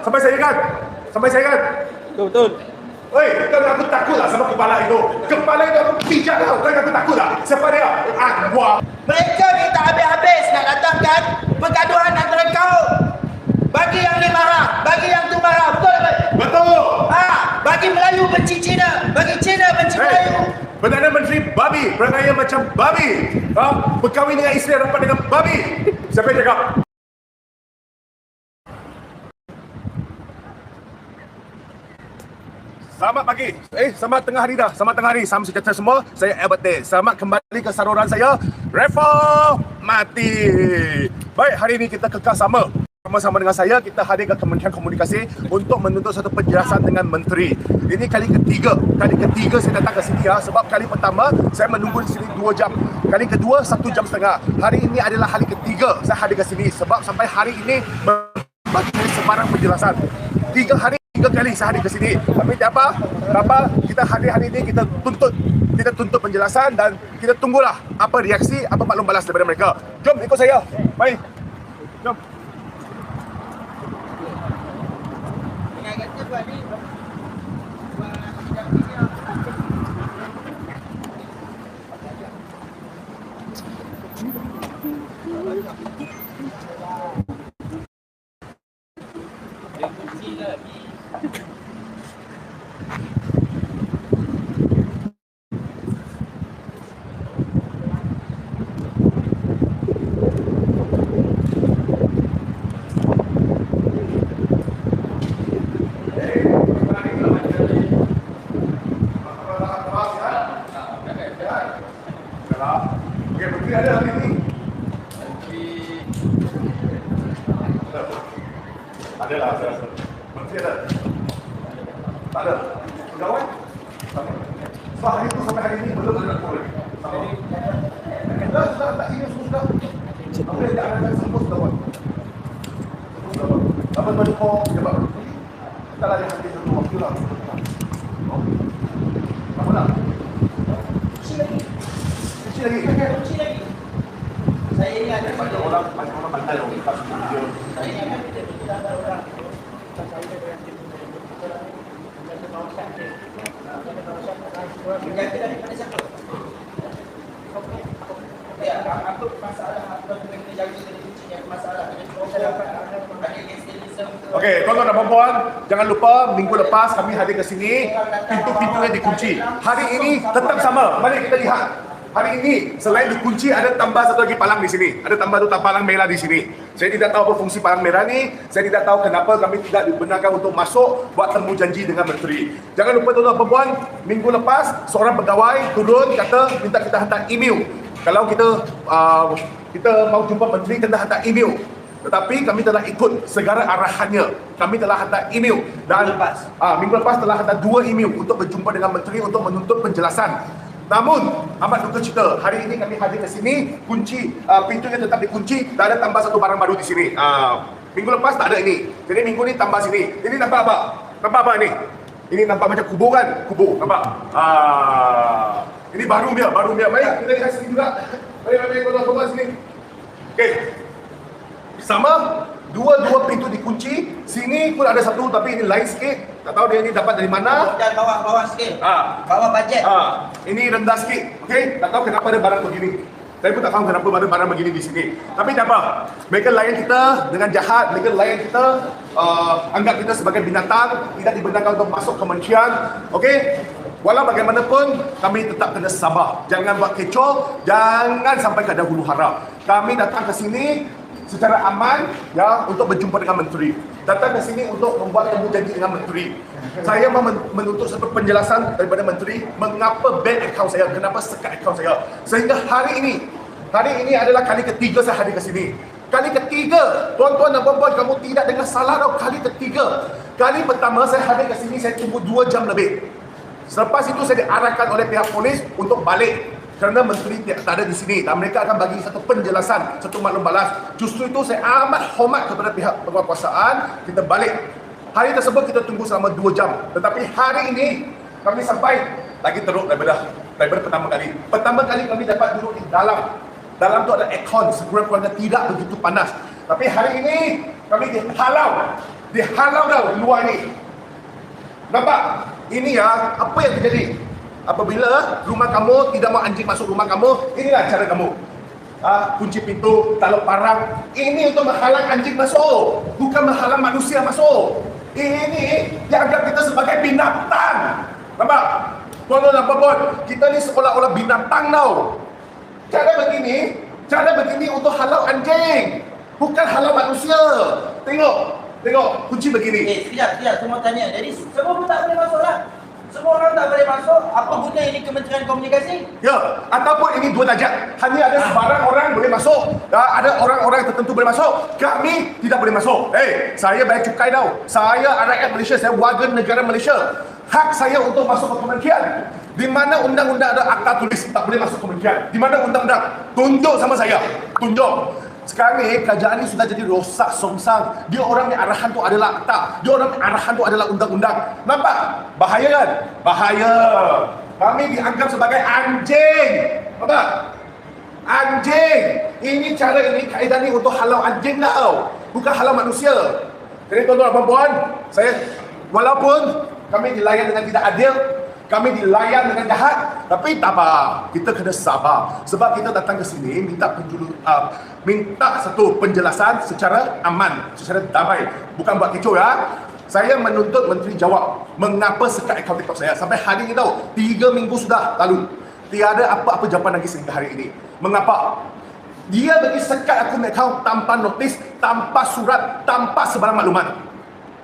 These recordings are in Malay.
Sampai saya ingat. Sampai saya ingat. Betul. Oi, kau aku takut lah sama kepala itu. Kepala itu aku pijak tau. Kau aku takut lah. Siapa dia? Gua. Mereka ni tak habis-habis nak datangkan pergaduhan antara kau. Bagi yang ni marah, bagi yang tu marah. Betul tak? Betul. Bagi Melayu benci Cina, bagi Cina benci Melayu. Perdana Menteri babi, perangai macam babi. Berkahwin dengan isteri rapat dengan babi. Siapa yang cakap? Selamat pagi. Selamat tengah hari dah. Selamat tengah hari. Salam sejahtera semua. Saya Albert Tay. Selamat kembali ke saluran saya. Reformasi. Baik, hari ini kita kekal sama-sama dengan saya. Kita hadir ke Kementerian Komunikasi untuk menuntut satu penjelasan dengan Menteri. Ini kali ketiga. Kali ketiga saya datang ke sini ya. Sebab kali pertama saya menunggu di sini 2 jam. Kali kedua 1 jam setengah. Hari ini adalah hari ketiga saya hadir ke sini. Sebab sampai hari ini bagi sebarang penjelasan. 3 kali saya hadir ke sini. Tapi apa? Kita hadir hari ini, kita tuntut penjelasan dan kita tunggulah apa reaksi, apa maklum balas daripada mereka. Jom ikut saya. Mari. Jom. Okey, Menteri ada hari ini? Ada lah, saya rasa. Menteri ada? Tak ada? Pegawai? So, hari itu sampai hari ini belum ada lapor lagi? Sudah, ini sudah. Apa yang ada semua sudah buat? Apa yang berlaku? Kita lah yang hadir satu waktu lah. Apa nak? Kecil lagi. Saya ingat banyak orang pandai orang tak setuju. Saya ingat kita ada orang ya, apa masalah apa kita jaga kuncinya masalah Okey, tuan-tuan dan puan-puan, jangan lupa minggu lepas kami hadir ke sini, pintu-pintunya dikunci. Hari ini tetap sama. Mari kita lihat. Hari ini selain dikunci ada tambah satu lagi palang di sini. Ada tambah tu palang merah di sini. Saya tidak tahu apa fungsi palang merah ni. Saya tidak tahu kenapa kami tidak dibenarkan untuk masuk buat temu janji dengan menteri. Jangan lupa tuan-tuan dan puan, minggu lepas seorang pegawai turun kata minta kita hantar email. Kalau kita mau jumpa menteri kena hantar email. Tetapi kami telah ikut segala arahannya. Kami telah hantar email dan minggu lepas telah hantar 2 email untuk berjumpa dengan menteri untuk menuntut penjelasan. Namun, amat duka cita, hari ini kami hadir ke sini, pintunya tetap dikunci, tak ada tambah satu barang baru di sini. Minggu lepas tak ada ini. Jadi minggu ni tambah sini. Ini nampak apa? Nampak apa ni? Ini nampak macam kubur kan? Kubur, nampak? Ini baru dia. Mari kita lihat sini juga. Mari tuan-tuan sini. Okey. Sama, dua pintu dikunci. Sini pun ada satu tapi ini lain sikit. Tak tahu dia ini dapat dari mana. Dan bawah sikit. Bawah bajet. Ini rendah sikit. Okey, tak tahu kenapa ada barang begini. Saya pun tak faham kenapa ada barang begini di sini. Tapi tak apa. Mereka layan kita dengan jahat. Mereka layan kita anggap kita sebagai binatang, tidak dibenarkan untuk masuk kementerian. Okey? Walau bagaimanapun, kami tetap kena sabar. Jangan buat kecoh, jangan sampai ke dahulu hara. Kami datang ke sini secara aman ya untuk berjumpa dengan menteri. Datang ke sini untuk membuat temu janji dengan menteri. Saya mahu menuntut satu penjelasan daripada menteri mengapa ban akaun saya, kenapa sekat akaun saya. Sehingga hari ini adalah kali ketiga saya hadir ke sini. Kali ketiga, tuan-tuan dan puan-puan, kamu tidak dengar salah tau, kali ketiga. Kali pertama saya hadir ke sini, saya tunggu 2 jam lebih. Selepas itu saya diarahkan oleh pihak polis untuk balik. Kerana menteri tak ada di sini dan mereka akan bagi satu penjelasan, satu maklum balas. Justru itu saya amat hormat kepada pihak penguasaan. Kita balik. Hari tersebut kita tunggu selama 2 jam. Tetapi hari ini kami sampai lagi teruk daripada pertama kali. Pertama kali kami dapat duduk di dalam. Dalam tu ada aircon, sekurang-kurangnya tidak begitu panas. Tapi hari ini kami dihalau Dihalau dah di luar ni. Nampak? Ini ya, apa yang terjadi? Apabila rumah kamu tidak mau anjing masuk rumah kamu, inilah cara kamu. Kunci pintu, taruh parang. Ini untuk menghalang anjing masuk, bukan menghalang manusia masuk. Ini dianggap kita sebagai binatang. Nampak? Tuan-tuan dan puan-puan, kita ni seolah-olah binatang tau. Cara begini untuk halau anjing, bukan halau manusia. Tengok, kunci begini. Sekejap, semua tanya. Jadi semua pun tak boleh masuk lah. Semua orang tak boleh masuk. Apa guna ini Kementerian Komunikasi? Ya, ataupun ini dua darjat. Hanya ada sebarang orang boleh masuk. Ada orang-orang tertentu boleh masuk. Kami tidak boleh masuk. Saya bayar cukai tau. Saya rakyat Malaysia, saya warga negara Malaysia. Hak saya untuk masuk ke kementerian. Di mana undang-undang ada akta tulis tak boleh masuk kementerian? Di mana undang-undang? Tunjuk sama saya. Tunjuk. Sekarang ni kerajaan ni sudah jadi rosak songsang. Dia orang ni arahan tu adalah akta. Dia orang ni arahan tu adalah undang-undang. Nampak? Bahaya kan? Bahaya. Kami dianggap sebagai anjing. Nampak? Anjing. Ini cara ini, kaedah ni untuk halau anjing tau. Bukan halau manusia. Jadi tuan-tuan dan puan-puan, saya walaupun kami dilayan dengan tidak adil, kami dilayan dengan jahat, tapi tak apa, kita kena sabar. Sebab kita datang ke sini minta satu penjelasan secara aman, secara damai, bukan buat kecoh ya. Saya menuntut menteri jawab mengapa sekat akaun TikTok saya sampai hari ini tahu 3 minggu sudah lalu tiada apa-apa jawapan lagi sehingga hari ini. Mengapa? Dia bagi sekat akun akaun tanpa notis, tanpa surat, tanpa sebarang maklumat.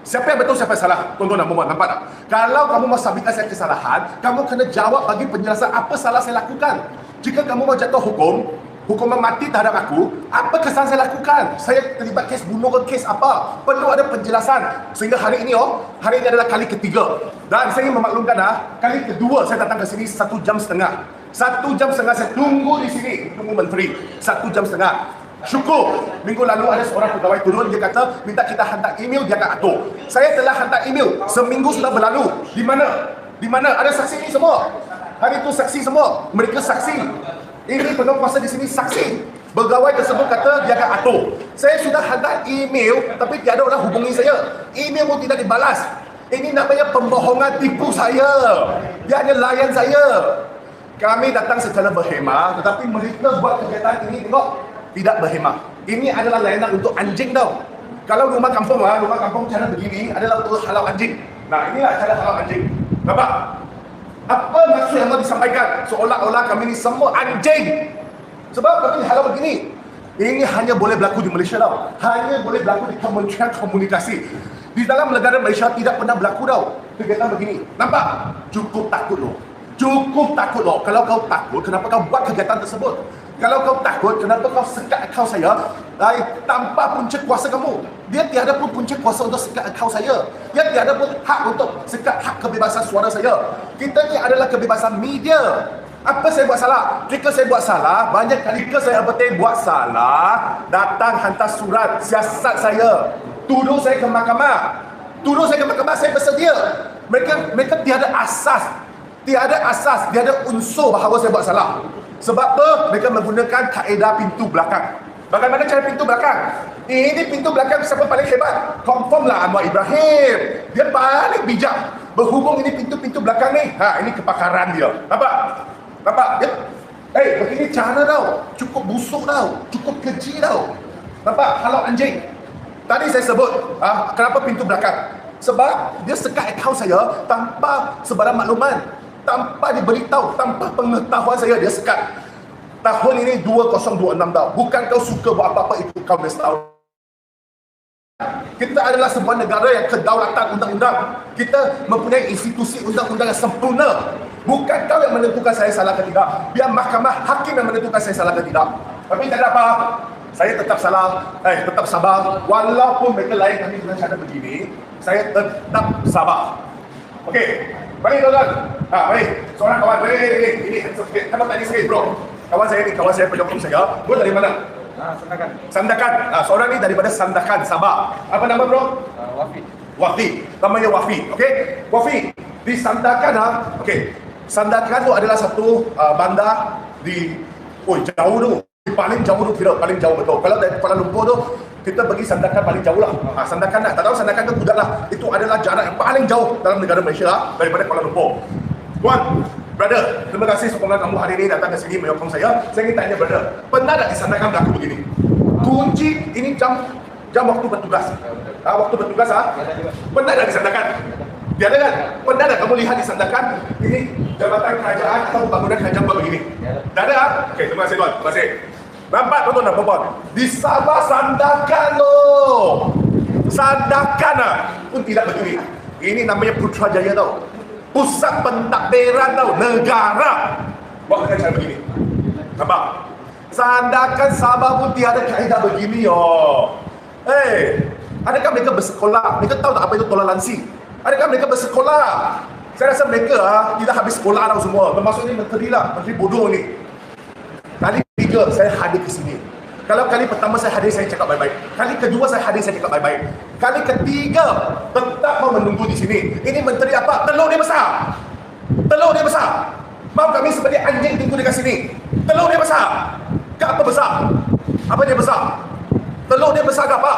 Siapa yang betul, siapa yang salah? Tuan-tuan dan puan-puan, nampak tak? Kalau kamu mau sabitkan saya kesalahan, kamu kena jawab bagi penjelasan apa salah saya lakukan. Jika kamu mau jatuh hukuman mati terhadap aku, apa kesalahan saya lakukan? Saya terlibat kes bunuh ke kes apa? Perlu ada penjelasan. Sehingga hari ini hari ini adalah kali ketiga. Dan saya ingin memaklumkan kali kedua saya datang ke sini 1 jam setengah. 1 jam setengah saya tunggu di sini, tunggu menteri. 1 jam setengah. Syukur, minggu lalu ada seorang pegawai turun, dia kata minta kita hantar email, dia akan atur. Saya telah hantar email, seminggu sudah berlalu. Di mana? Di mana? Ada saksi ni semua. Hari itu saksi semua, mereka saksi. Ini penguasa di sini saksi. Pegawai tersebut kata dia akan atur. Saya sudah hantar email, tapi tiada orang hubungi saya. Email pun tidak dibalas. Ini namanya pembohongan, tipu saya. Dia hanya layan saya. Kami datang secara berhemah, tetapi mereka buat kegiatan ini, tengok, tidak berhemah. Ini adalah layanan untuk anjing tau. Kalau rumah kampung cara begini adalah untuk halau anjing. Nah, inilah cara halau anjing. Nampak? Apa maksud yang mau disampaikan? Seolah-olah kami ni semua anjing. Sebab kami halau begini. Ini hanya boleh berlaku di Malaysia tau. Hanya boleh berlaku di Kementerian Komunikasi. Di dalam negara Malaysia tidak pernah berlaku tau kegiatan begini. Nampak? Cukup takut loh. Cukup takut loh. Kalau kau takut, kenapa kau buat kegiatan tersebut? Kalau kau takut, kenapa kau sekat akaun saya tanpa punca kuasa kamu? Dia tiada pun punca kuasa untuk sekat akaun saya. Dia tiada pun hak untuk sekat hak kebebasan suara saya. Kita ni adalah kebebasan media. Apa saya buat salah? Jika saya buat salah, banyak kali saya buat salah, datang hantar surat siasat saya, tuduh saya ke mahkamah. Saya bersedia. Mereka tiada asas, tiada unsur bahawa saya buat salah. Sebab tu mereka menggunakan kaedah pintu belakang. Bagaimana cara pintu belakang? Ini pintu belakang siapa paling hebat? Confirm lah Anwar Ibrahim. Dia paling bijak. Berhubung ini pintu-pintu belakang ni, ini kepakaran dia. Nampak? Ya? Begini cara tau. Cukup busuk tau. Cukup keji tau. Nampak? Halau anjing. Tadi saya sebut, kenapa pintu belakang? Sebab dia sekat akaun saya tanpa sebarang makluman. Tanpa diberitahu, tanpa pengetahuan saya, dia sekat. Tahun ini 2026 tau. Bukan kau suka buat apa-apa, itu kau mesti tahu. Kita adalah sebuah negara yang kedaulatan undang-undang. Kita mempunyai institusi undang-undang yang sempurna. Bukan kau yang menentukan saya salah ke tidak. Biar mahkamah hakim yang menentukan saya salah ke tidak. Tapi tak ada apa. Saya tetap tetap sabar. Walaupun mereka lain kami dengan cara begini, saya tetap sabar. Okey. Baik tuan-tuan. Baik. Seorang kawan. Baik. Ini handsome tadi sikit bro. Kawan saya penyokong saya. Bro dari mana? Sandakan. Seorang ni daripada Sandakan, Sabah. Apa nama bro? Wafi. Namanya Wafi. Okey. Wafi. Di Sandakan okey. Sandakan tu adalah satu bandar di jauh tu. Paling jauh tu kira paling jauh betul. Kalau dari Kuala Lumpur tu kita bagi sandakan paling jauh lah. Sandakan lah, tak tahu sandakan ke kudat lah. Itu adalah jarak yang paling jauh dalam negara Malaysia lah, daripada Kuala Lumpur. Tuan, brother, terima kasih sokongan kamu hari ini datang ke sini menyokong saya. Saya ingin tanya brother, pernah tak disandakan berlaku begini? Kunci ini jam waktu bertugas. Waktu bertugas pernah tak disandakan? Tiada kan? Pernah tak kamu lihat disandakan ini jabatan kerajaan atau bangunan kerajaan buat begini? Tak ada? Okey, terima kasih tuan. Terima kasih. Nampak tuan-tuan dan puan-puan? Di Sabah sandakan loh. Sandakan pun tidak begini. Ini namanya Putrajaya tau. Pusat pentadbiran tau, negara. Buat cara begini. Nampak? Sandakan Sabah pun tiada kaedah begini adakah mereka bersekolah? Mereka tahu tak apa itu toleransi? Adakah mereka bersekolah? Saya rasa mereka tidak habis sekolah tau semua. Termasuk ni menteri lah, menteri bodoh ni. Kali ketiga saya hadir ke sini. Kalau kali pertama saya hadir, saya cakap baik-baik. Kali kedua saya hadir, saya cakap baik-baik. Kali ketiga tetap mau menunggu di sini. Ini menteri apa? Telur dia besar. Telur dia besar. Mau kami seperti anjing tunggu dekat sini. Telur dia besar. Ke apa besar? Apa dia besar? Telur dia besar ke apa?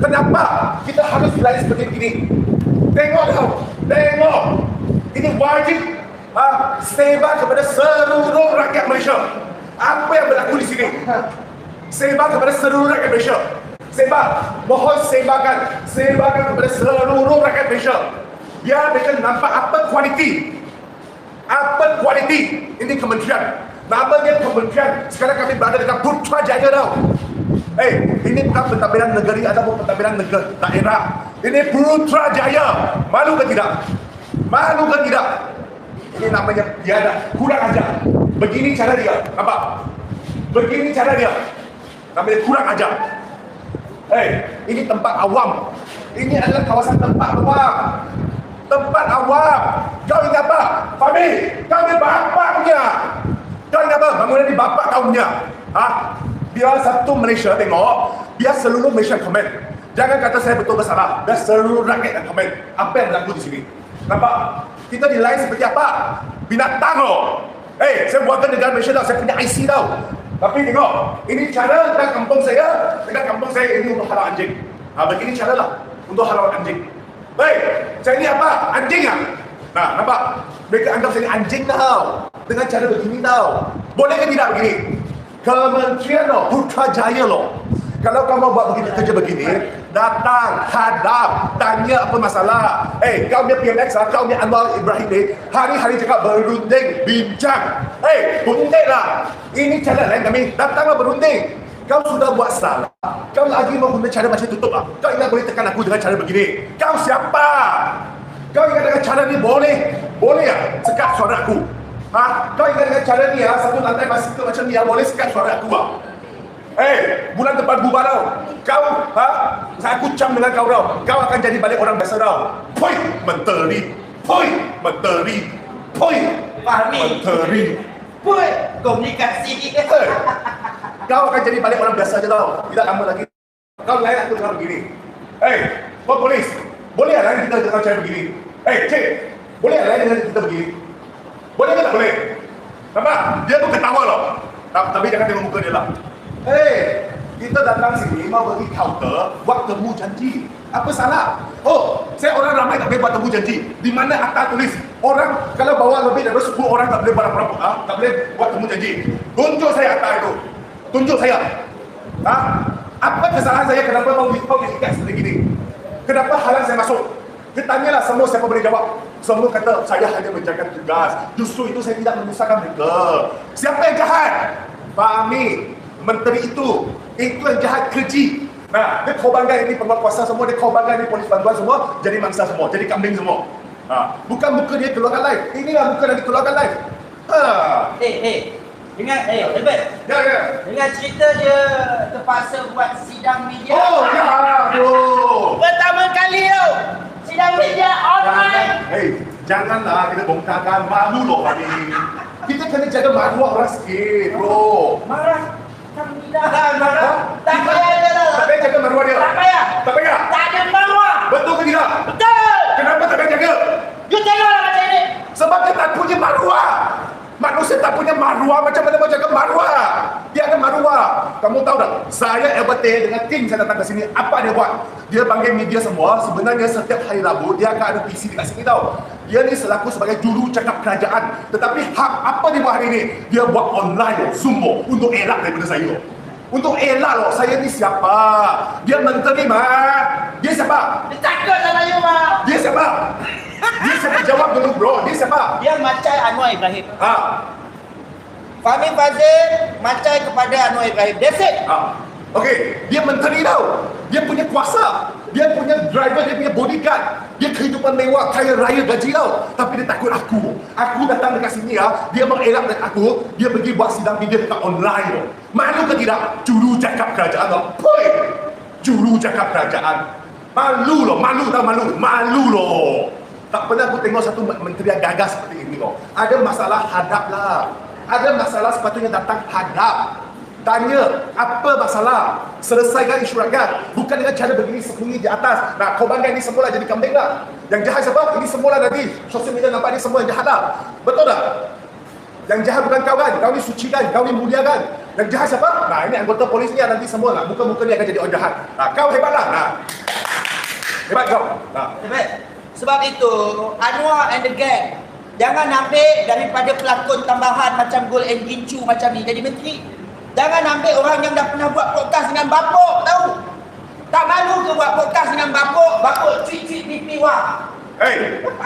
Kenapa kita harus dilayani seperti ini? Tengok tau. Tengok. Ini wajib sebar kepada seluruh rakyat Malaysia. Apa yang berlaku di sini? Sebar kepada seluruh rakyat Malaysia. Sebar. Mohon sebarkan kepada seluruh rakyat Malaysia. Biar mereka nampak apa kualiti. Apa kualiti ini kementerian. Namanya kementerian. Sekarang kami berada dekat Putrajaya tau. Ini bukan pentadbiran negeri ataupun pentadbiran negara daerah. Ini Putrajaya. Malu ke tidak? Malu ke tidak? Ini namanya biada. Kurang ajar. Begini cara dia. Nampak? Begini cara dia. Namanya kurang ajar. Ini tempat awam. Ini adalah kawasan tempat awam. Tempat awam. Kau ingat apa? Fahmi, kau ingat bapak punya. Kau ingat apa? Bangunan ni bapak kau punya. Biar satu Malaysia tengok. Biar seluruh Malaysia komen. Jangan kata saya betul ke salah. Biar seluruh rakyat yang komen. Apa yang berlaku di sini. Nampak? Kita dilayan seperti apa? Binatang loh. Saya buatkan negara Malaysia tau. Saya punya IC tau. Tapi tengok. Ini cara dekat kampung saya. Dekat kampung saya ini untuk halau anjing. Begini cara lah. Untuk halau anjing. Saya ni apa? Anjing lah. Nah, nampak? Mereka anggap saya ni anjing tau. Dengan cara begini tau. Boleh ke tidak begini? Kementerian loh, Putrajaya loh. Kalau kamu buat begini, kerja begini, datang, hadap, tanya apa masalah. Kau punya PMX kau punya Anwar Ibrahim ni, hari-hari cakap berunding, bincang. Berunding lah. Ini cara lain kami. Datanglah berunding. Kau sudah buat salah. Kau lagi mau guna cara macam tutup lah. Kau ingat boleh tekan aku dengan cara begini. Kau siapa? Kau ingat dengan cara ni boleh? Boleh ya? Sekat suara aku. Kau ingat dengan cara ni satu lantai basikal macam ni boleh sekat suara aku bulan depan bubar tau. Kau aku cam dengan kau tau. Kau akan jadi balik orang biasa tau. Poi menteri. Poi menteri. Poi menteri. Poi komunikasi. Kau akan jadi balik orang biasa je tau. Tidak lama lagi. Kau layan aku dengan begini. Buat polis. Boleh layan kita dengan cara begini. Cik. Boleh layan dengan kita begini. Boleh ke tak boleh? Nampak? Dia pun ketawa loh. Tapi jangan tengok muka dia lah. Kita datang sini mau bagi counter buat temu janji. Apa salah? Saya orang ramai tak boleh buat temu janji. Di mana akta tulis orang kalau bawa lebih daripada 10 orang tak boleh tak boleh buat temu janji. Tunjuk saya akta itu. Tunjuk saya. Apa kesalahan saya kenapa mau ikat seperti gini? Kenapa halang saya masuk? Tanyalah semua siapa boleh jawab. Semua kata saya hanya menjaga tugas. Justru itu saya tidak menyusahkan mereka. Siapa yang jahat? Fahmi, menteri itu yang jahat keji. Dia korbankan ini penguasa semua, dia korbankan ini polis bantuan semua, jadi mangsa semua, jadi kambing semua. Bukan muka dia keluarkan live. Inilah muka yang dikeluarkan live. Dengan Albert. Ya. Dengan cerita dia terpaksa buat sidang media. Pertama kali tau. Sidang media online. Janganlah kita bongkarkan, malu loh kami. Kita kena jaga maruah orang sikit, bro. Marah. Marah. Tak payah je lah. Tak payah jaga maruah dia. Tak payah. Tak payah. Tak ada maruah. Betul ke tidak? Betul. Kenapa tak payah jaga? You tengoklah macam ni. Sebab dia tak punya maruah. Manusia tak punya maruah, macam mana mau jaga maruah? Dia ada maruah. kamu tahu tak? Saya Albert Tay dengan tim saya datang ke sini, apa dia buat? Dia panggil media semua, sebenarnya setiap hari Rabu dia akan ada PC dekat sini tau. Dia ni selaku sebagai juru cakap kerajaan. Tetapi apa dia buat hari ni? Dia buat online Zoom untuk elak daripada saya. Untuk elak loh, saya ni siapa? Dia menteri mah. Dia siapa? Dia takut sama you mah. Dia siapa? Dia siapa? Jawab dulu bro, dia siapa? Dia macai Anwar Ibrahim. Fahmi Fadzil macai kepada Anwar Ibrahim. That's it. Okey, dia menteri tau. Dia punya kuasa. Dia punya driver, dia punya bodyguard. Dia kehidupan mewah, kaya raya gaji tau. Tapi dia takut aku. Aku datang dekat sini dia mengelak dekat aku. Dia pergi buat sidang media dekat online. Malu ke tidak? Juru cakap kerajaan tau. Poi! Juru cakap kerajaan. Malu loh, malu tau, malu. Malu loh. Tak pernah aku tengok satu menteri yang gagas seperti ini loh. Ada masalah, hadap lah. Ada masalah sepatutnya datang hadap. Tanya, apa masalah? Selesaikan isu rakyat. Bukan dengan cara begini sembunyi di atas. Nah, kau bangga ini semula jadi kambing lah. Yang jahat siapa? Ini semula nanti. Sosial media nampak ini semua yang jahat lah. Betul tak? Yang jahat bukan kau kan? Kau ni suci kan? Kau ni mulia kan? Yang jahat siapa? Nah, ini anggota polis ni nanti semua lah. Muka-muka ni akan jadi orang jahat. Nah, kau hebat lah. Nah. Hebat kau. Nah. Hebat. Sebab itu, Anwar and the gang, jangan ambil daripada pelakon tambahan macam Gol and Gincu macam ni jadi menteri. Jangan ambil orang yang dah pernah buat podcast dengan bapuk, tahu? Tak malu ke buat podcast dengan bapuk? Bapuk tweet-tweet pipi wah.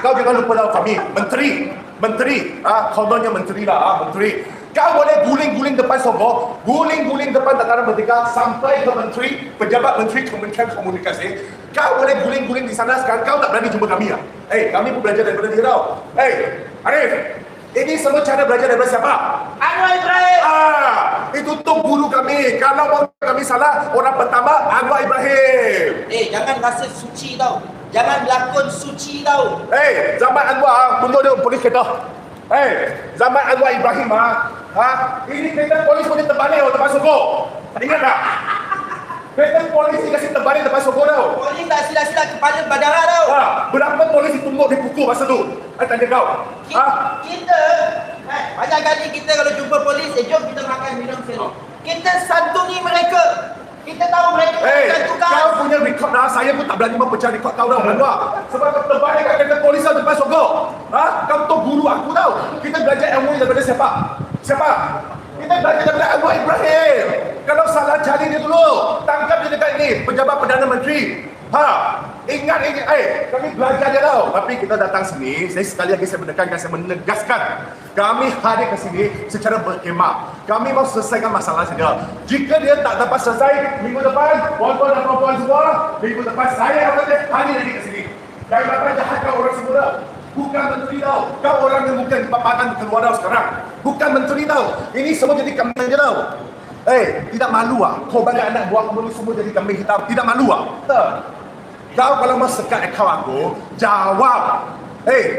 Kau jangan lupa lah Fahmi, menteri, kononnya menteri lah, menteri. Kau boleh guling-guling depan Sogo, guling-guling depan Tentara Merdeka sampai ke menteri, pejabat menteri Kementerian Komunikasi. Kau boleh guling-guling di sana, sekarang kau tak berani jumpa kami lah. Kami pun belajar daripada dia tau. Arif, ini semua cara belajar daripada siapa? Anwar Ibrahim. Itu tu guru kami. Kalau kami salah, orang pertama Anwar Ibrahim. Jangan rasa suci tau. Jangan berlakon suci tau. Zaman Anwar, tunggu dia polis kereta. Zaman Anwar Ibrahim ini kereta polis boleh terbalik depan Sogo. Ingat tak? Kereta polis ni kasi terbalik depan Sogo tau. Polis tak sila-sila kepala bandara tau. Berapa polis ditumbuk dipukul masa tu? Tanya kau. Kita banyak kali kita kalau jumpa polis, jom kita makan minum sekali. Kita santuni mereka. Kita tahu mereka akan tukar. Kau punya rekod saya pun tak berani mempecah rekod kau tau, Anwar. Sebab kau terbalik kat kereta polis tau depan Sogo. Kau tu guru aku tau. Kita belajar ilmu daripada siapa? Kita belajar daripada Anwar Ibrahim. Kalau salah cari dia dulu. Tangkap dia dekat ni, pejabat Perdana Menteri. Ingat, kami belajar dia tau. Tapi kita datang sini, saya sekali lagi saya menekankan, saya menegaskan. Kami hadir ke sini secara berkhidmat. Kami mau selesaikan masalah saja. Jika dia tak dapat selesai, minggu depan, tuan-tuan dan puan-puan semua, minggu depan saya akan hadir lagi ke sini. Jangan dapat jahatkan orang semula. Bukan menteri tau. Kau orang yang bukan papangan keluar tau sekarang. Bukan menteri tau. Ini semua jadi kambing je tau. Tidak malu kau banyak anak buah kamu ni semua jadi kambing hitam. Tidak malu Kau kalau mau sekat akaun aku, jawab.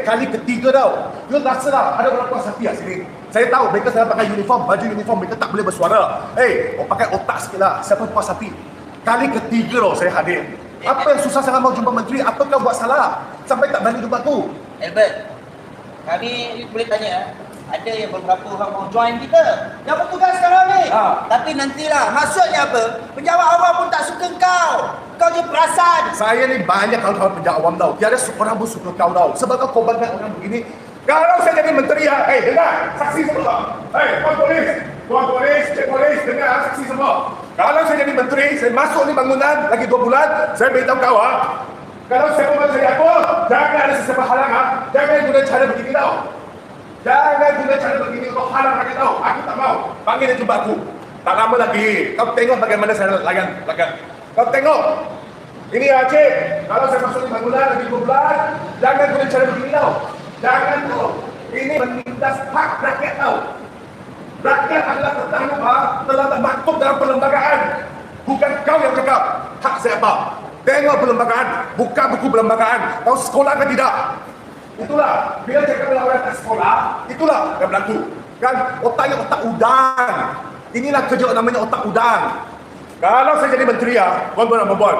Kali ketiga tau. You rasa lah, ada orang puas hati sini. Saya tahu mereka sedang pakai uniform, baju uniform, mereka tak boleh bersuara. Pakai otak sikit lah. Siapa puas hati? Kali ketiga tau saya hadir. Apa yang susah sangat mau jumpa menteri? Apa kau buat salah? Sampai tak berani jumpa aku. Albert, kami boleh tanya, ada yang beberapa orang mau join kita yang bertugas sekarang ni. Tapi nantilah, maksudnya apa? Penjawat awam pun tak suka kau. Kau je perasan. Saya ni banyak kawan-kawan penjawat awam tau. Tiada seorang pun suka kau tau. Sebab kau korbankan orang begini. Kalau saya jadi menteri dengar, saksi semua. Tuan polis, cik polis, dengar saksi semua. Kalau saya jadi menteri, saya masuk ni bangunan lagi 2 bulan, saya beritahu kau kalau siapa mau cari aku, jangan ada sesiapa halang Jangan guna cara begini tau. Jangan guna cara begini untuk halang rakyat tau. Aku tak mau. Panggil dia jumpa aku. Tak lama lagi. Kau tengok bagaimana saya layan. Kau tengok. Ini cik. Kalau saya masuk di bangunan lagi 2 bulan, jangan guna cara begini tau. Jangan tau. Ini menindas hak rakyat tau. Rakyat adalah terdahulu telah termaktub dalam perlembagaan. Bukan kau yang cakap. Hak siapa? Tengok perlembagaan, buka buku perlembagaan. Kau sekolah ke tidak? Itulah, bila cakap dengan orang tak sekolah, itulah yang berlaku. Kan, otaknya otak udang. Inilah kerja namanya otak udang. Kalau saya jadi menteri tuan-tuan dan puan-puan,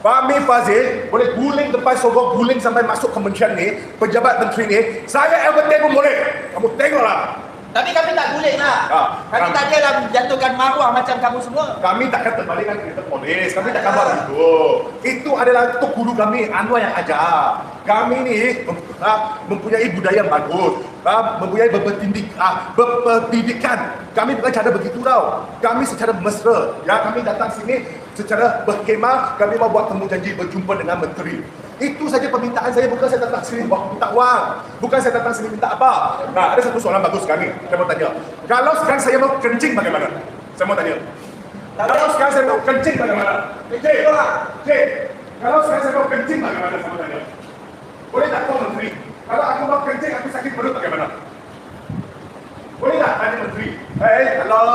Fahmi Fadzil boleh guling depan Sogo, guling sampai masuk kementerian ni, pejabat menteri ni. Saya Albert Tay pun boleh. Kamu tengoklah. Tapi kami tak boleh nak. Kami tak adalah menjatuhkan maruah macam kamu semua. Kami takkan terbalikkan kereta polis. Kami takkan buat itu. Itu adalah tok guru kami, Anwar yang ajar. Kami ni mempunyai budaya yang bagus, mempunyai berpendidikan. Kami bukan cara begitu tau. Kami secara mesra. Ya, kami datang sini secara berkhemah. Kami mau buat temu janji berjumpa dengan menteri. Itu saja permintaan saya, bukan saya datang sini minta wang. Bukan saya datang sini minta apa. Nah, ada satu soalan bagus kami. Saya mau tanya. Kalau sekarang saya mau kencing bagaimana? Saya mau tanya. Kalau sekarang saya mau kencing bagaimana? Cik. Kalau sekarang saya mau kencing bagaimana? Saya mau tanya. Boleh tak Tuan Menteri? Kalau aku mau kencing, aku sakit perut bagaimana? Boleh tak tanya Menteri? Hello.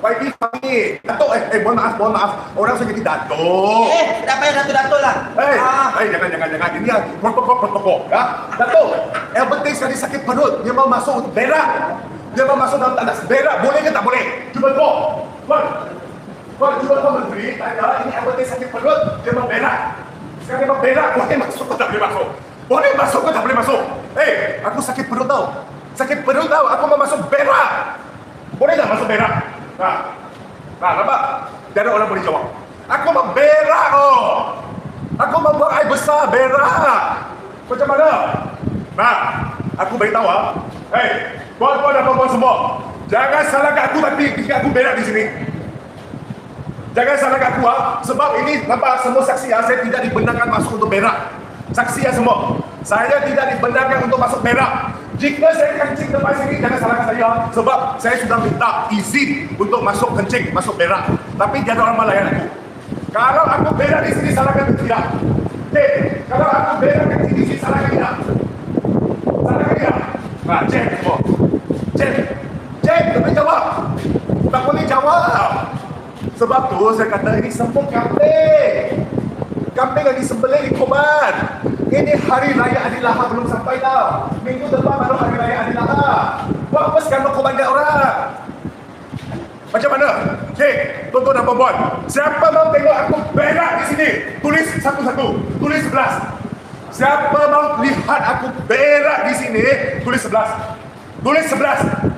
YB kami. Datuk, mohon maaf. Orang saya jadi Datuk. Tak payah Datuk-Datuk lah. Jangan. Ini protokol. Ya? Datuk, yang penting sekali sakit perut. Dia mau masuk berak. Dia mau masuk dalam tandas berak. Boleh ke tak boleh? Cuba kau. Tuan, cuba kau Menteri. Tanya, ini yang penting sakit perut. Dia mau berak. Sekarang dia mau berak. Boleh masuk ke tak boleh masuk? Boleh masuk ke tak boleh masuk? Aku sakit perut tau. Sakit perut tau. Aku mau masuk berak. Boleh tak masuk berak? Nah, nampak? Tidak ada orang boleh jawab. Aku mau berak Aku mau buang air besar, berak. Macam mana? Nah, aku beritahu tuan-tuan dan puan-puan semua, jangan salahkan aku tapi jika aku berak di sini. Jangan salahkan aku sebab ini nampak semua saksi saya tidak dibenarkan masuk untuk berak. Saksi semua, saya tidak dibenarkan untuk masuk berak. Jika saya kencing depan sini, jangan salahkan saya sebab saya sudah minta izin untuk masuk kencing, masuk berak. Tapi dia ada orang melayan aku. Kalau aku berak di sini, salahkan tidak. Kalau aku berak kencing di sini, salahkan tidak. Salahkan tidak. Nah, cek semua. Cek, tapi jawab. Tak boleh jawab. Sebab tu saya kata ini sempur kambing. Kambing yang disembelih di Koban. Ini hari raya Adilaha belum sampai tau. Minggu depan baru hari raya Adilaha. Buat apa sekarang berkorban kat orang? Macam mana? Cik, tuan-tuan dan puan-puan, siapa mau tengok aku berak di sini? Tulis satu-satu. Tulis 11. Siapa mau lihat aku berak di sini? Tulis 11. Tulis 11.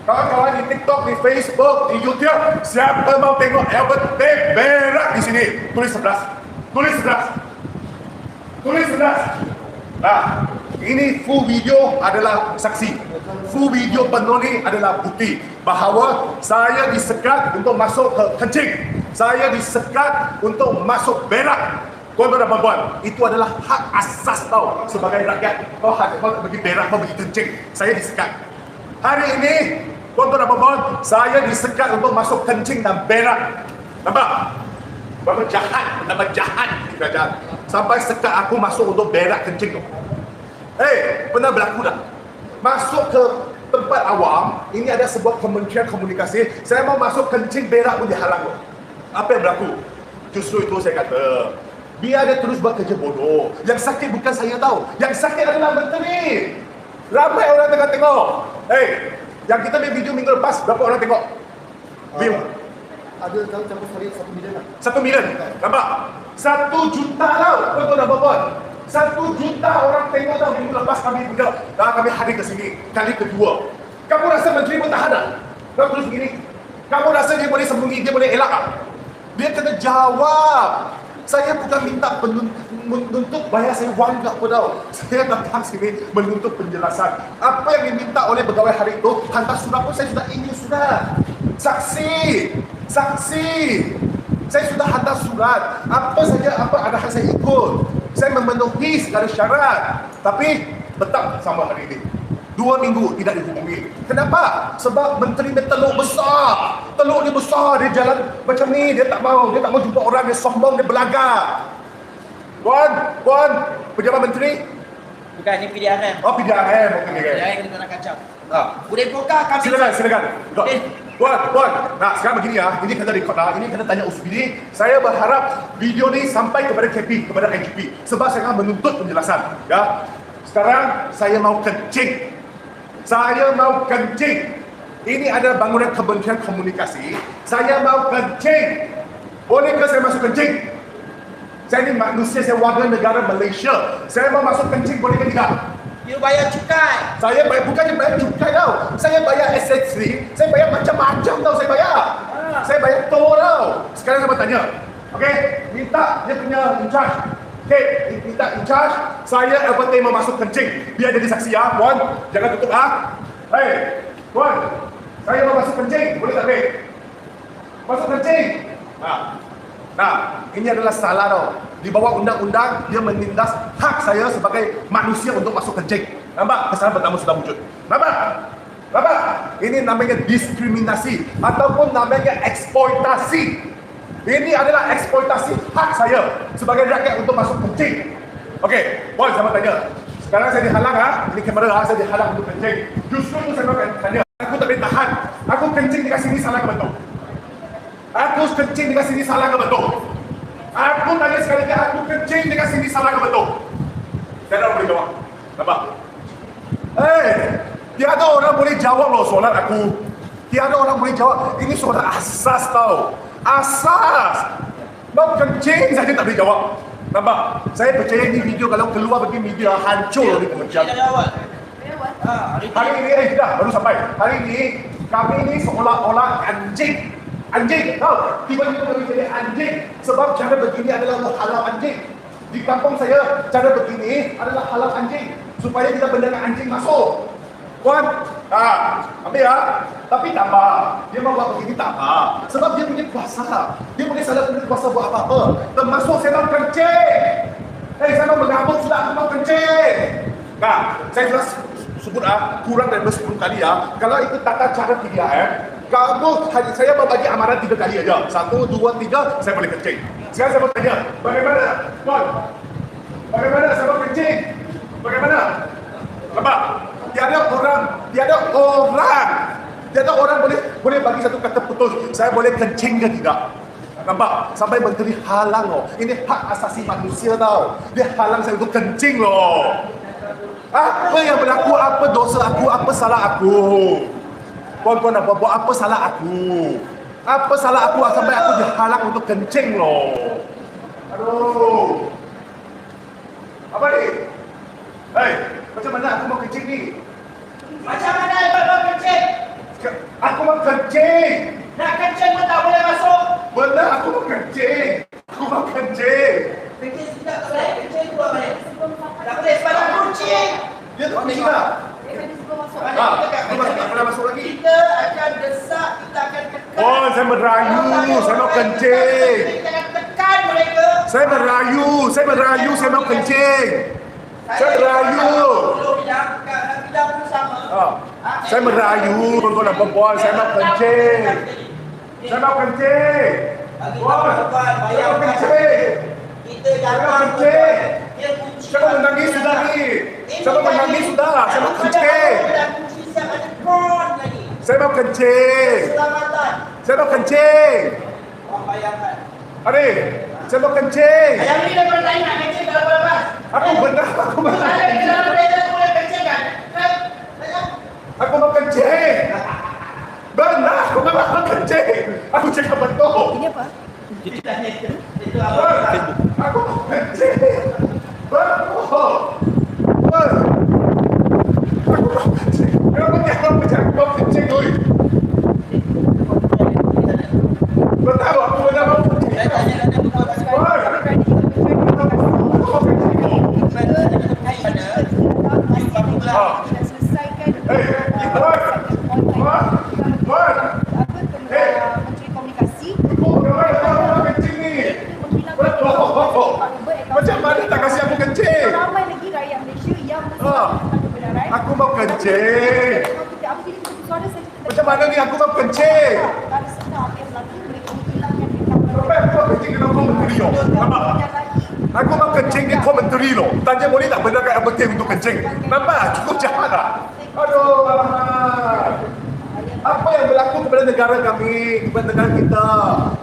Kawan-kawan di TikTok, di Facebook, di YouTube, siapa mau tengok Albert berak di sini? Tulis 11. Tulis 11. Tulis 11. Nah, ini full video adalah saksi. Full video penuh ni adalah bukti bahawa saya disekat untuk masuk ke kencing. Saya disekat untuk masuk berak. Tuan-tuan dan puan-puan, itu adalah hak asas tau sebagai rakyat. Kau pergi berak, kau pergi kencing. Saya disekat. Hari ini, tuan-tuan dan puan-puan, saya disekat untuk masuk kencing dan berak. Nampak? Berapa jahat di kerajaan. Sampai sekat aku masuk untuk berak kencing tu. Pernah berlaku dah. Masuk ke tempat awam, ini ada sebuah kementerian komunikasi, saya mau masuk kencing berak pun dihalang. Apa yang berlaku? Justru itu saya kata, biar dia terus buat kerja bodoh. Yang sakit bukan saya tahu. Yang sakit adalah menteri. Ramai orang tengah tengok. Yang kita ambil video minggu lepas, berapa orang tengok? View. Ada tahu campur sekali 1 million lah. 1 million. Nampak? 1 juta tau. Tuan-tuan dan puan-puan. 1 juta orang tengok tau minggu lepas kami punya. Kami hadir ke sini. Kali kedua. Kamu rasa menteri pun tak ada? Kamu terus begini. Kamu rasa dia boleh sembunyi, dia boleh elak tak? Dia kena jawab. Saya bukan minta menuntut bayar saya wang ke apa tau. Saya datang sini menuntut penjelasan. Apa yang diminta oleh pegawai hari itu, hantar surat pun saya sudah ingin surat. Saksi. Saya sudah hantar surat. Apa saja, apa arahan saya ikut. Saya memenuhi segala syarat. Tapi tetap sama hari ini. 2 minggu tidak dihubungi. Kenapa? Sebab menteri dia teluk besar. Teluk dia besar, dia jalan macam ni, dia tak mau jumpa orang, dia sombong, dia belagak. Puan, pejabat menteri. Bukan, ini PDRM. Oh, PDRM. PDRM kita nak kacau. Boleh buka kami. Silakan. Puan. Nah, sekarang begini ya. Ini kena record lah. Ini kena tanya USBD. Saya berharap video ni sampai kepada KP, kepada IGP. Sebab saya akan menuntut penjelasan. Ya. Sekarang saya mau kencing. Ini ada bangunan Kementerian Komunikasi. Saya mau kencing. Bolehkah saya masuk kencing? Saya ni manusia, saya warga negara Malaysia. Saya mau masuk kencing, boleh ke tidak? You bayar cukai. Saya bayar, bukannya bayar cukai tau. Saya bayar accessory, saya bayar macam-macam tau saya bayar. Saya bayar tol tau. Sekarang saya bertanya. Okay, minta dia punya in charge. Okay, minta in charge. Saya everything mau masuk kencing. Biar jadi saksi ya, Puan. Jangan tutup ha. Hey, Puan. Saya mau masuk kencing. Boleh tak, Bek? Masuk kencing. Nah, ini adalah salah tau. Di bawah undang-undang, dia menindas hak saya sebagai manusia untuk masuk kencing. Nampak? Kesalahan pertama sudah wujud. Nampak? Nampak? Ini namanya diskriminasi ataupun namanya eksploitasi. Ini adalah eksploitasi hak saya sebagai rakyat untuk masuk kencing. Okey, Puan, saya mau tanya. Sekarang saya dihalang ini kamera saya dihalang untuk kencing. Justru tu saya mau tanya. Aku tak boleh tahan. Aku kencing dekat sini salah ke betul? Aku kencing dekat sini salah ke betul? Aku tanya sekali lagi, aku kencing dekat sini salah ke betul? Saya tak boleh jawab. Nampak? Tiada orang boleh jawab loh soalan aku. Tiada orang boleh jawab. Ini soalan asas tau. Asas. Mau kencing saja tak boleh jawab. Nampak? Saya percaya ini video kalau keluar bagi media hancur di kementerian. Hari ini dah baru sampai. Hari ini kami ini seolah-olah anjing. Anjing, tahu? Tiba-tiba kami jadi anjing sebab cara begini adalah halal anjing. Di kampung saya cara begini adalah halal anjing supaya kita benarkan anjing masuk. Puan, ambil ya. Tapi tak apa. Dia mau buat begini tak apa. Sebab dia punya kuasa. Dia boleh salah punya kuasa buat apa-apa. Termasuk saya mau kencing. Saya mau mengamuk sudah, aku mau kencing. Nah, saya jelas sebut kurang dari 10 kali ya. Kalau ikut tata cara 3M, kamu saya mau bagi amaran 3 kali aja. 1, 2, 3, saya boleh kencing. Sekarang saya mau tanya, bagaimana? Tuan, bagaimana saya mau kencing? Bagaimana? Nampak? Tiada orang boleh bagi satu kata putus. Saya boleh kencing ke tidak? Nampak? Sampai menteri halang loh. Ini hak asasi manusia tau. Dia halang saya untuk kencing loh. Apa yang berlaku? Apa dosa aku? Apa salah aku? Puan-puan apa? Buat apa salah aku? Apa salah aku sampai aku dihalang untuk kencing loh? Aduh. Apa ni? Hei, macam mana aku mau kencing ni? Macam mana you mau kencing? Aku mau kencing. Nak kencing pun tak boleh masuk. Benar, aku mau kencing. Aku mau kencing. Kencing tidak boleh. Kencing keluar balik. Tak boleh sebab nak kucing. Dia tak kencing tak? Aku tak pernah masuk lagi. Kita akan desak, kita akan tekan. Oh, saya merayu. Saya mau kencing. Kita akan tekan mereka. Saya merayu. Saya mau kencing. Saya merayu. Bidang pun sama. Saya merayu. Tuan-tuan dan puan-puan, saya mau kencing. Saya mau kencing. Puan, saya mau kencing. Kita jangan kencing. Dia kunci. Saya mau menangis sudah ni. Saya mau menangis sudah. Saya mau kencing. Kunci siap ada kon lagi. Saya mau kencing. Keselamatan. Saya mau kencing. Orang bayangkan. Adik, saya mau kencing. Yang ini daripada lain nak kencing dalam lepas. Aku benar. Ada di dalam kereta boleh kencing kan? Aku mau kencing. Benar, aku memang mau kencing. Aku cakap betul. Ini apa? Itu apa? Aku mau kencing. Betul. Aku mau kencing. Kenapa dia mau kencing? Aku mau kencing, oi. Betul, aku benar mau kencing. Saya tanya anda betul tak sekali. Tidak selesaikan Menteri Komunikasi. Macam mana tak kasih aku kencing? Ramai lagi rakyat Malaysia yang mesti kebenaran. Aku mau kencing. Apa jadi suara saya? Macam mana ni aku mau kencing? Kalau sedang apa yang berlaku, mereka menghilangkan rekam. Sampai aku mau kencing dengan komentari loh. Nampak? Aku mau kencing di komentari loh. Tanya boleh tak benarkan yang penting untuk kencing? Nampak? Cukup jahat tak? Aduh, alamak. Apa yang berlaku kepada negara kami, kepada negara kita?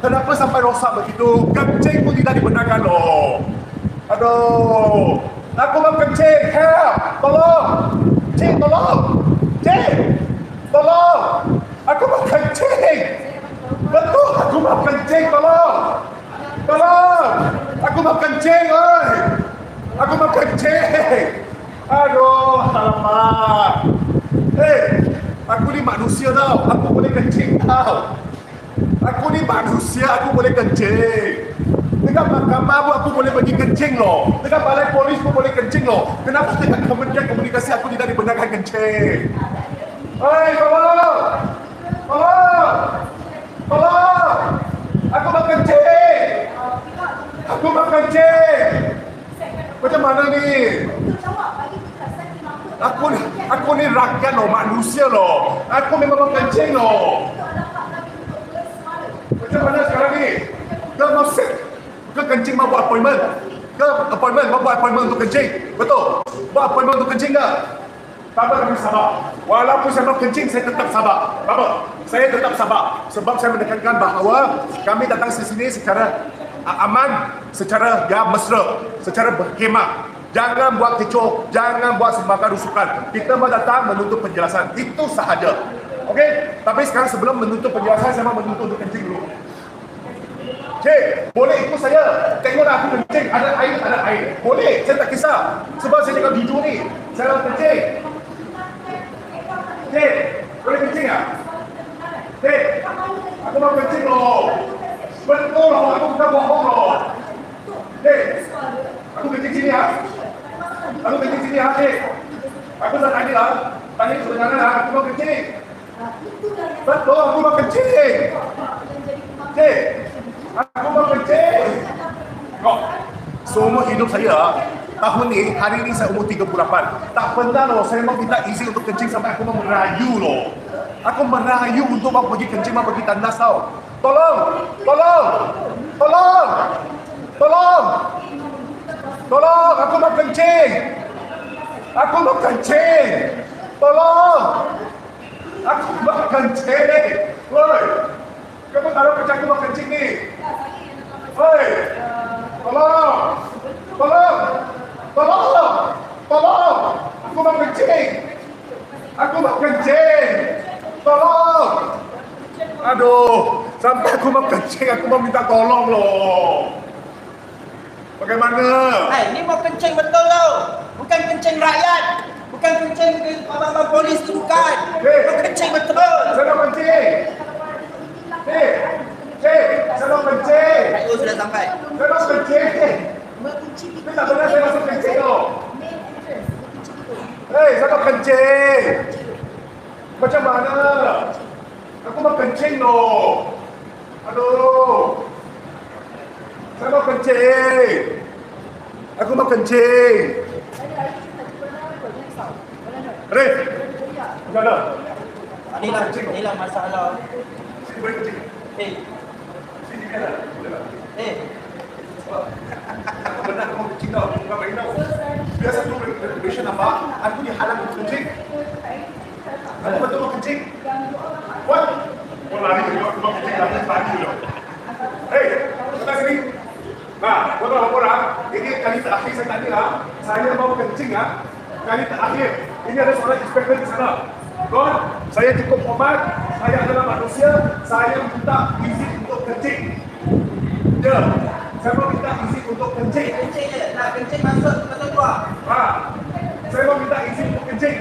Kenapa sampai rosak begitu? Kencing pun tidak dibenarkan loh. Aduh. Aku mau kencing. Help. Tolong. Cik, tolong. Cik. Tolong. Aku mau kencing. Betul, aku mau kencing. Tolong. Tolong. Aku mau kencing, oi. Aku mau kencing. Aduh. sabar. Aku ni manusia tau. Aku boleh kencing tau. Aku ni manusia, aku boleh kencing. Dekat mahkamah pun aku boleh pergi kencing loh. Dekat balai polis pun boleh kencing loh. Kenapa dekat Kementerian Komunikasi aku tidak dibenarkan kencing? Hei, tolong! Tolong! Tolong! Aku mau kencing! Aku mau kencing! Macam mana ni? Aku ni rakyat loh, manusia loh. Aku memang mau kencing loh. Macam mana sekarang ni? Kau mau set? Kau kencing mau buat appointment? Mau buat appointment untuk kencing? Betul? Buat appointment untuk kencing ke? Tak apa, kami sabar. Walaupun saya mau kencing, saya tetap sabar. Apa? Saya tetap sabar. Sebab saya menekankan bahawa kami datang ke sini secara aman, secara mesra, secara berkhemah. Jangan buat kecoh, jangan buat sembarang rusukan. Kita mau datang menuntut penjelasan. Itu sahaja. Okey? Tapi sekarang sebelum menuntut penjelasan, saya mau menuntut untuk kencing dulu. Cik, boleh ikut saya. Tengoklah aku kencing. Ada air. Boleh, saya tak kisah. Sebab saya tengok video ni. Saya nak kencing. Cik, boleh kencing tak? Cik, aku mau kencing loh. Betul loh, aku bukan bohong loh. Cik, aku kencing sini ya. Aku kencing sini ya, cik. Aku tak tanya lah. Tanya sebenarnya lah, aku mau kencing. Betul, aku mau kencing. Cik, aku mau kencing. Kok, seumur hidup saya, tahun ni, hari ni saya umur 38. Tak pernah loh, saya mau minta izin untuk kencing sampai aku mau merayu loh. Aku merayu untuk mau pergi kencing, mau pergi tandas tau. Tolong! Tolong! Tolong! Tolong! Tolong! Aku mau kencing! Aku mau kencing! Tolong! Aku mau kencing! Woi! Kamu taruh kerja aku mau kencing ni! Woi! Tolong! Tolong! Tolong! Tolong! Aku mau kencing! Aku mau kencing! Tolong! Aduh, sampai aku mau kencing, aku mau minta tolong loh. Bagaimana? Hai, ni mau kencing betul tau. Bukan kencing rakyat. Bukan kencing abang-abang polis tu, bukan. Mau kencing betul. Saya mau kencing. Saya mau kencing. Oh, sudah sampai. Saya mau kencing. Tapi tak pernah saya masuk kencing loh. Saya mau kencing. Macam mana? Aku mau kencing loh. Aduh. Saya mau kencing. Aku mau kencing. Arif. Macam mana? Inilah masalah. Sini boleh kencing. Sini kan lah. Boleh tak? Aku benar aku mau kencing tau. Aku bukan main tau. Biasa tu regulation nampak. Aku dihalang untuk kencing. Aku betul mau kencing. What? Oh lari juga. Aku mau kencing. Lari lagi loh. Datang sini. Nah, tuan-tuan orang, ini kali terakhir saya tanya lah. Saya mau kencing lah. Kali terakhir. Ini ada seorang inspektor di sana. Tuan, saya cukup hormat. Saya adalah manusia. Saya minta izin untuk kencing. Ya, saya mau minta izin untuk kencing. Kencing je. Nak kencing masuk betul keluar. Saya mau minta izin untuk kencing.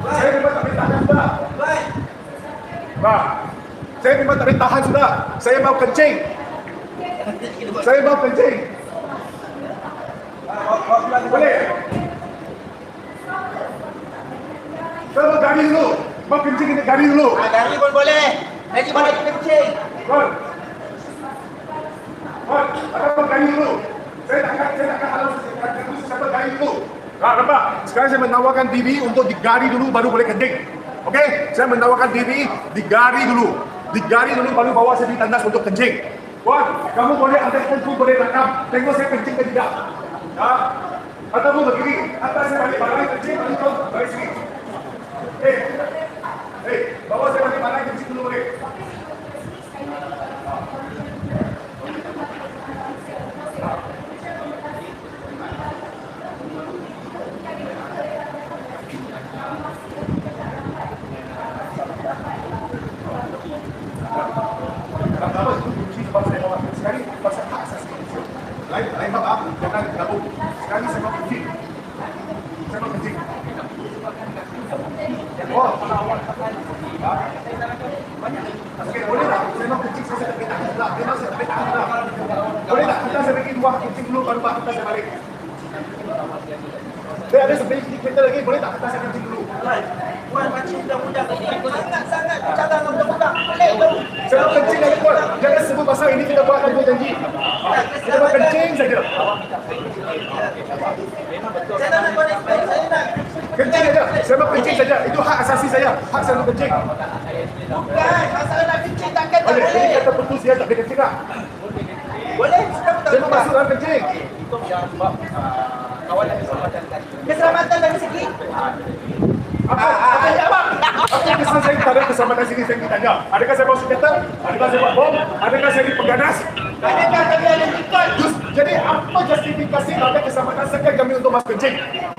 Saya memang tak boleh tahan sudah. Baik. Saya memang tak boleh tahan sudah. Saya mau kencing. Saya mau kencing. Boleh? Saya mau gari dulu. Mau kencing kita gari dulu. Dari pun boleh. Lagi mana kita kencing. Kon, ada mau gari dulu. Saya takkan halang siapa gari dulu. Nampak? Sekarang saya menawarkan diri untuk digari dulu baru boleh kencing. Okey? Saya menawarkan diri digari dulu. Digari dulu baru bawa saya di tandas untuk kencing. Wan, kamu boleh ambil handphone, boleh rekam. Tengok saya kencing ke tidak. Ataupun begini, atas saya balik barang kencing, lalu kau balik sini. Bawa saya balik barang kencing dulu boleh. Apa itu kunci sebab saya bawa sekali pasal hak asasi manusia. Lain bab, jangan gabung. Sekali saya bawa kunci. dulu baru Pak hantar saya balik. Dia ada sebenarnya sedikit meter lagi, boleh tak hantar saya kencing dulu? Puan macam budak-budak ini sangat-sangat cara dengan budak-budak. Pelik tu. Saya mau kencing lagi Puan. Jangan sebut pasal ini kita buat akan janji. Kita mau kencing saja. Saya tak nak buat explain. Saya nak. Kencing saja. Saya mau kencing saja. Itu hak asasi saya. Hak saya untuk kencing. Bukan. Masalah nak kencing takkan tak Boleh. Ini boleh. kata putus dia tak boleh kencing tak? Boleh. Sudah betul. Saya mau masuk dalam kencing. Keselamatan dari segi. Apa kesan saya pada keselamatan sini saya ingin tanya? Adakah saya bawa senjata? Adakah saya bawa bom? Adakah saya dipeganas? Adakah kami ada tikot? Jadi apa justifikasi pada keselamatan sekian kami untuk masuk kencing?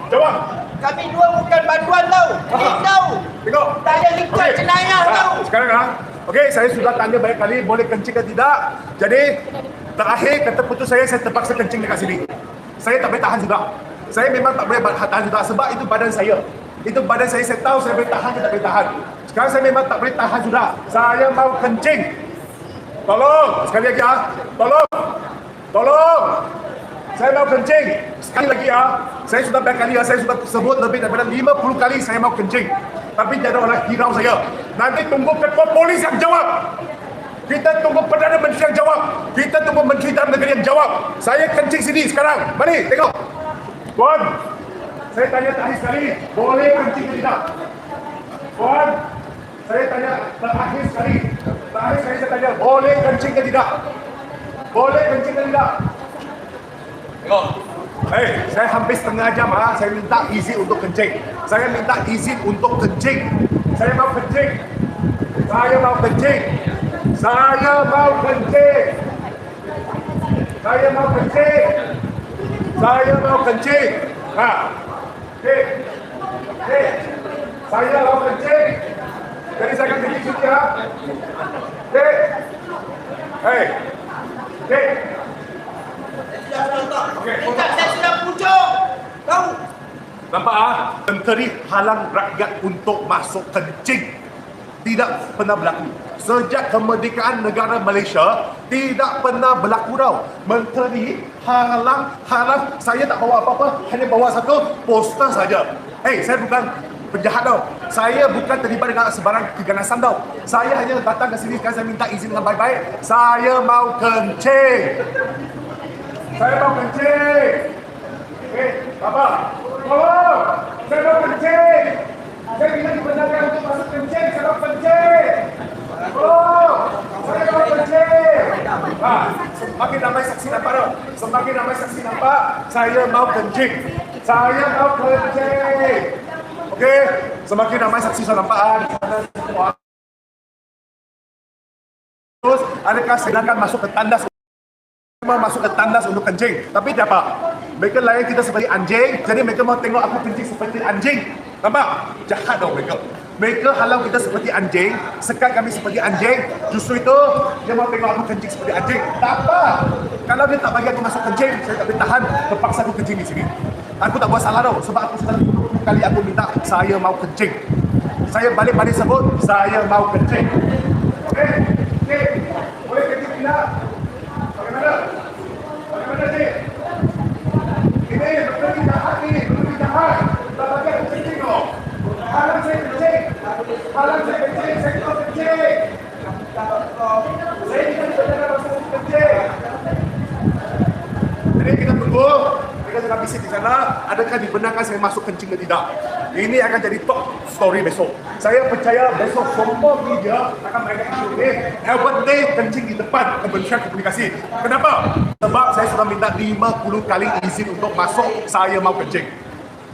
Jawab. Kami dua bukan bantuan tau. Tik tau. Tengok. Tak ada tikot jenayah tau. Sekarang okey, saya sudah tanya banyak kali boleh kencing ke tidak. Jadi terakhir kata putus saya terpaksa kencing dekat sini. Saya tak boleh tahan juga. Saya memang tak boleh tahan juga sebab itu badan saya. Itu badan saya tahu saya boleh tahan ke tak boleh tahan. Sekarang saya memang tak boleh tahan sudah. Saya mau kencing. Tolong, sekali lagi Tolong. Tolong. Saya mau kencing. Sekali lagi saya sudah banyak kali saya sudah sebut lebih daripada 50 kali saya mau kencing. Tapi tiada orang hirau saya. Nanti tunggu ketua polis yang jawab. Kita tunggu Perdana Menteri yang jawab. Kita tunggu Menteri Dalam Negeri yang jawab. Saya kencing sini sekarang. Mari, tengok. Puan, saya tanya terakhir sekali. Boleh kencing ke tidak? Puan, saya tanya terakhir sekali. Terakhir sekali saya tanya. Boleh kencing ke tidak? Boleh kencing ke tidak? Tengok. Saya hampir setengah jam saya minta izin untuk kencing. Saya minta izin untuk kencing. Saya mau kencing. Saya mau kencing. Saya mau kencing. Saya mau kencing. Saya mau kencing. Saya mau kencing. Jadi saya akan kencing sini Dekat saya sudah pucuk. Tahu? Nampak Menteri halang rakyat untuk masuk kencing. Tidak pernah berlaku. Sejak kemerdekaan negara Malaysia, tidak pernah berlaku tau. Menteri halang. Saya tak bawa apa-apa, hanya bawa satu poster saja. Saya bukan penjahat tau. Saya bukan terlibat dengan sebarang keganasan tau. Saya hanya datang ke sini sekarang saya minta izin dengan baik-baik. Saya mau kencing. Saya mau kencing. Apa? Tolong. Saya mau kencing. Saya minta dibenarkan untuk masuk kencing. Saya mau kencing. Tolong. Saya mau kencing. Semakin ramai saksi nampak tau. Semakin ramai saksi nampak. Saya mau kencing. Saya mau kencing. Okey. Semakin ramai saksi saya nampak. Terus adakah silakan masuk ke tandas masuk ke tandas untuk kencing. Tapi tak apa. Mereka layan kita seperti anjing. Jadi mereka mau tengok aku kencing seperti anjing. Nampak? Jahat dong mereka. Mereka halau kita seperti anjing. Sekat kami seperti anjing. Justru itu dia mau tengok aku kencing seperti anjing. Tak apa. Kalau dia tak bagi aku masuk kencing, saya tak boleh tahan. Terpaksa aku kencing di sini. Aku tak buat salah tau. Sebab aku sudah 20 kali aku minta saya mau kencing. Saya balik-balik sebut saya mau kencing. Okey? Boleh kencing tidak? Bagaimana? Bagaimana cik? Ini lebih jahat ni, lebih jahat. Tak bagi aku kencing dong. Halang saya kencing. Halang saya kencing, saya tak kencing. Saya tidak benar masuk kencing. Jadi kita tunggu. Kita jangan bisik di sana. Adakah dibenarkan saya masuk kencing ke tidak? Ini akan jadi top story besok. Saya percaya besok semua media akan mengangkat isu ini. Albert Day kencing di depan Kementerian Komunikasi. Kenapa? Sebab saya sudah minta 50 kali izin untuk masuk. Saya mau kencing.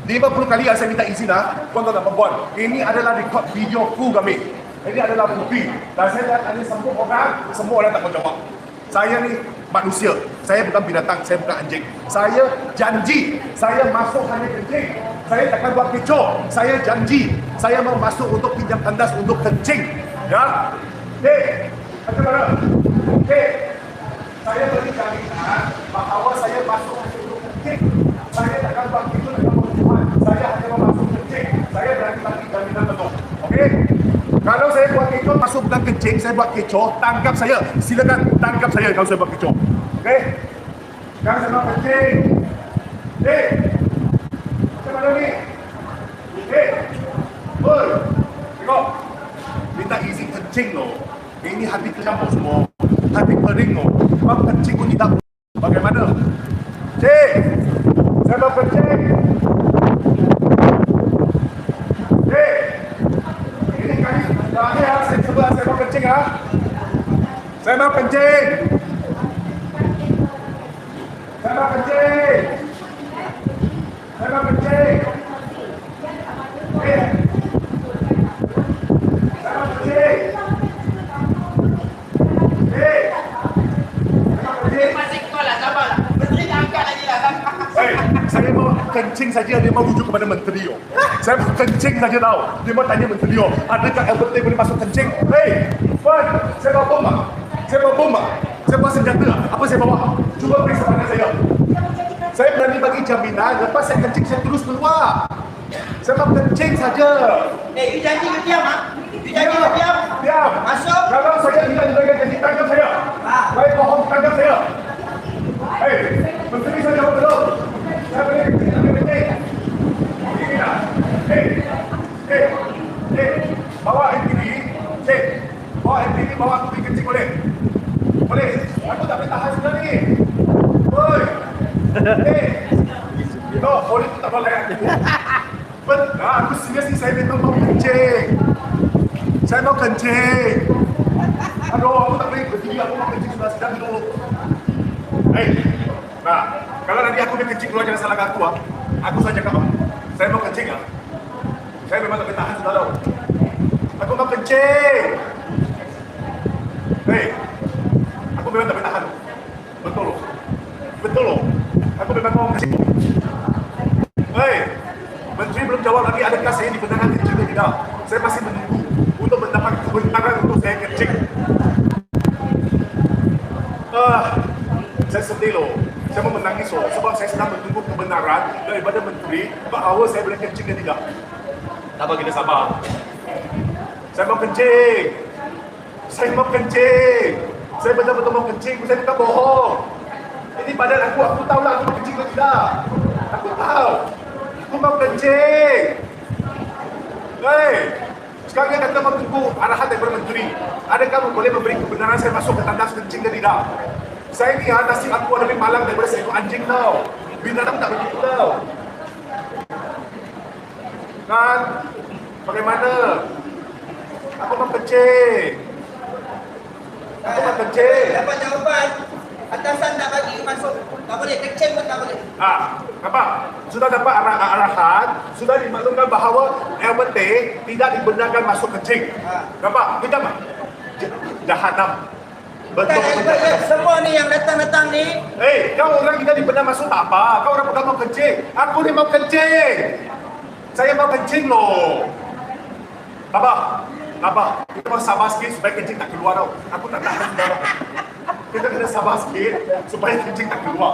50 kali yang saya minta izin tuan-tuan dan puan-puan. Ini adalah rekod video full kami. Ini adalah bukti. Dan saya lihat ada semua orang tak mau jawab. Saya ni manusia. Saya bukan binatang, saya bukan anjing. Saya janji, saya masuk hanya kencing. Saya takkan buat kecoh. Saya janji, saya mau masuk untuk pinjam tandas untuk kencing. Ya? Okey. Macam mana? Okey. Saya beri jaminan bahawa saya masuk hanya untuk kencing. Saya takkan buat kecoh dengan perempuan. Saya hanya mau masuk kencing. Saya berani bagi jaminan betul. Okey? Kalau saya buat kecoh, masuk bukan kencing, saya buat kecoh, tangkap saya. Silakan tangkap saya kalau saya buat kecoh. Okey? Sekarang saya mau kencing. Macam mana ni? Oi, tengok. Minta izin kencing loh. Ini hati tercampur semua. Hati kering loh. Mau kencing pun tidak. Bagaimana? Cik, saya mau kencing. Cik, ini kali terakhir saya cuba saya mau kencing ah. Saya mau kencing. Saya mau kencing. Saya mau kencing. Saya mau kencing. Masih kau lah, sabarlah. Menteri dah angkat lagi lah. Saya mau kencing saja dia mau rujuk kepada menteri. Saya mau kencing saja tahu. Dia mau tanya menteri. Adakah LBT boleh masuk kencing? Puan, saya bawa bom. Saya bawa bom. Saya bawa senjata. Apa saya bawa? Cuba periksa pada saya. Saya berani bagi jaminan lepas saya kencing saya terus keluar. Saya mau kencing saja. You janji ke diam ah? You janji ke diam? Diam. Masuk. Kalau saya tidak dijaga kencing tangkap saya. Saya bohong tangkap saya. Menteri saya jawab betul. Saya boleh kencing. Ini dah. Bawa MTV. Bawa MTV bawa aku pergi kencing boleh? Boleh. Aku tak boleh tahan sudah ni. Oi. Polis tu tak boleh. Aku serius ni saya memang mau kencing. Saya mau kencing. Aduh, aku tak boleh berdiri. Aku mau kencing sudah sedang dulu. Nah, kalau nanti aku boleh kencing keluar jangan salahkan aku. Aku saja cakap. Saya mau kencing. Saya memang tak boleh tahan sudah tahu. Aku mau kencing. Aku memang tak boleh tahan. Betul loh. Betul loh. Aku memang mau kencing. Menteri belum jawab lagi adakah saya dibenarkan kencing atau tidak. Saya masih menunggu untuk mendapat kebenaran untuk saya kencing. Saya sedih loh. Saya mau menangis loh. Sebab saya sedang menunggu kebenaran daripada menteri bahawa saya boleh kencing atau tidak. Sabar, kita sabar. Saya mau kencing. Saya mau kencing. Saya betul-betul mau kencing. Saya bukan bohong. Ini badan aku tahulah aku mau kencing atau tidak. Aku tahu. Aku mau kencing. Sekarang dia kata mau tunggu arahan daripada menteri. Adakah boleh memberi kebenaran saya masuk ke tandas kencing atau tidak? Saya ni nasib aku ada lebih malang daripada seekor anjing tau. Binatang tak begitu tau. Kan? Bagaimana? Aku mau kencing. Aku mau kencing. Dapat jawapan. Atasan tak bagi masuk. Tak boleh kencing pun tak boleh. Nampak? Sudah dapat arahan, sudah dimaklumkan bahawa LBT tidak dibenarkan masuk kencing. Nampak? Kita mah jahanam. Betul. Semua ni yang datang-datang ni. Kau orang kita dibenar masuk tak apa. Kau orang bukan mau kencing. Aku ni mau kencing. Saya mau kencing loh. Abah, kita mau sabar sikit supaya kencing tak keluar tau. Aku tak tahan sudah. Kita kena sabar sikit supaya kencing tak keluar.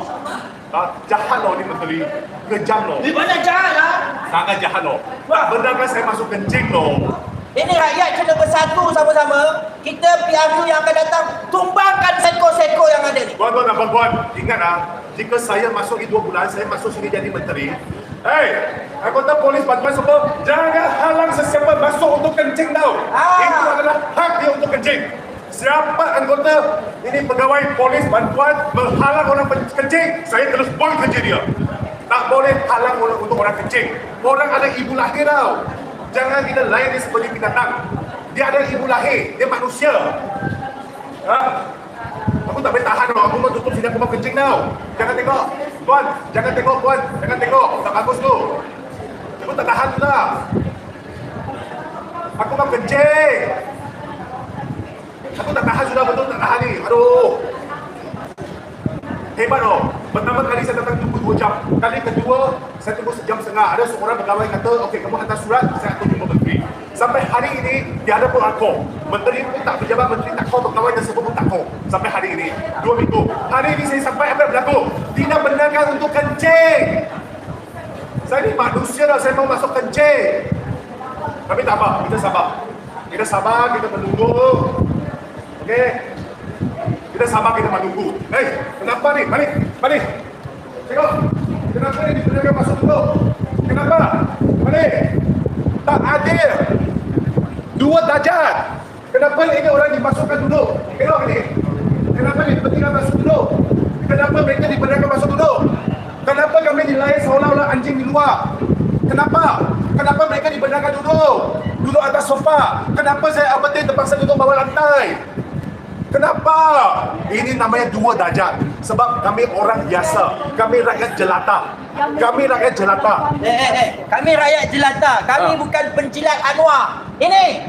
Jahat loh ni menteri. Kejam loh. Di mana jahat lah? Sangat jahat loh. Benarkan saya masuk kencing loh. Ini rakyat kena bersatu sama-sama. Kita PRU yang akan datang tumbangkan seko-seko yang ada ni. Puan, ingat jika saya masuk di 2 bulan, saya masuk sini jadi menteri. Anggota polis bantuan semua, jangan halang sesiapa masuk untuk kencing tau. Itu adalah hak dia untuk kencing. Siapa anggota ini pegawai polis bantuan menghalang orang kencing, saya terus buang kerja dia. Tak boleh halang orang untuk orang kencing. Orang ada ibu lahir tau. Jangan kita layan dia seperti binatang. Dia ada ibu lahir, dia manusia. Aku tak boleh tahan tau. Aku mau tutup sini, aku mau kencing tau. Jangan tengok. Puan, jangan tengok puan. Jangan tengok. Tak bagus tu. Aku tak tahan tu lah. Aku mau kencing. Aku tak tahan sudah, betul tak tahan ni. Aduh. Hebat loh. Pertama kali saya datang tunggu 2 jam. Kali kedua, saya tunggu 1.5 jam. Ada seorang pegawai kata, okey kamu hantar surat, saya akan jumpa menteri. Sampai hari ini, tiada pun aku. Menteri pun tak berjabat, menteri tak call, pegawai tersebut pun tak call. Sampai hari ini, 2 minggu. Hari ini saya sampai apa yang berlaku? Tidak benarkan untuk kencing. Saya ni manusia dah, saya mau masuk kencing. Tapi tak apa, kita sabar. Kita sabar, kita menunggu. Okey? Kita sabar, kita menunggu. Kenapa ni? Mari. Balik. Tengok. Kenapa ini dibenarkan masuk dulu? Kenapa? Balik. Tak adil. 2 darjat. Kenapa ini orang dimasukkan dulu? Tengok ini. Kenapa dibenarkan masuk dulu? Kenapa mereka dibenarkan masuk dulu? Kenapa kami dilayan seolah-olah anjing di luar? Kenapa? Kenapa mereka dibenarkan duduk atas sofa? Kenapa saya Abadin terpaksa duduk bawah lantai? Kenapa? Ini namanya 2 darjat. Sebab kami orang biasa. Kami rakyat jelata. Kami rakyat jelata. Kami rakyat jelata. Kami bukan penjilat Anwar. Ini.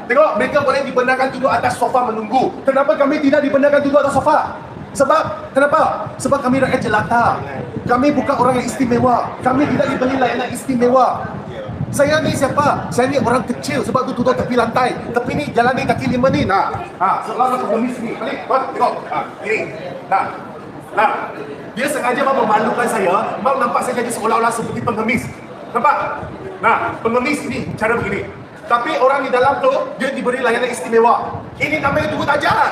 Tengok, mereka boleh dibenarkan duduk atas sofa menunggu. Kenapa kami tidak dibenarkan duduk atas sofa? Kenapa? Sebab kami rakyat jelata. Kami bukan orang yang istimewa. Kami tidak diberi layanan istimewa. Saya ni siapa? Saya ni orang kecil sebab tu duduk tepi lantai. Tepi ni jalan ni kaki 5 ni. Sebelah pengemis ni. Balik, tengok. Ini. Dia sengaja mau memalukan saya, mau nampak saya jadi seolah-olah seperti pengemis. Nampak? Pengemis ni cara begini. Tapi orang di dalam tu dia diberi layanan istimewa. Ini namanya 2 darjat.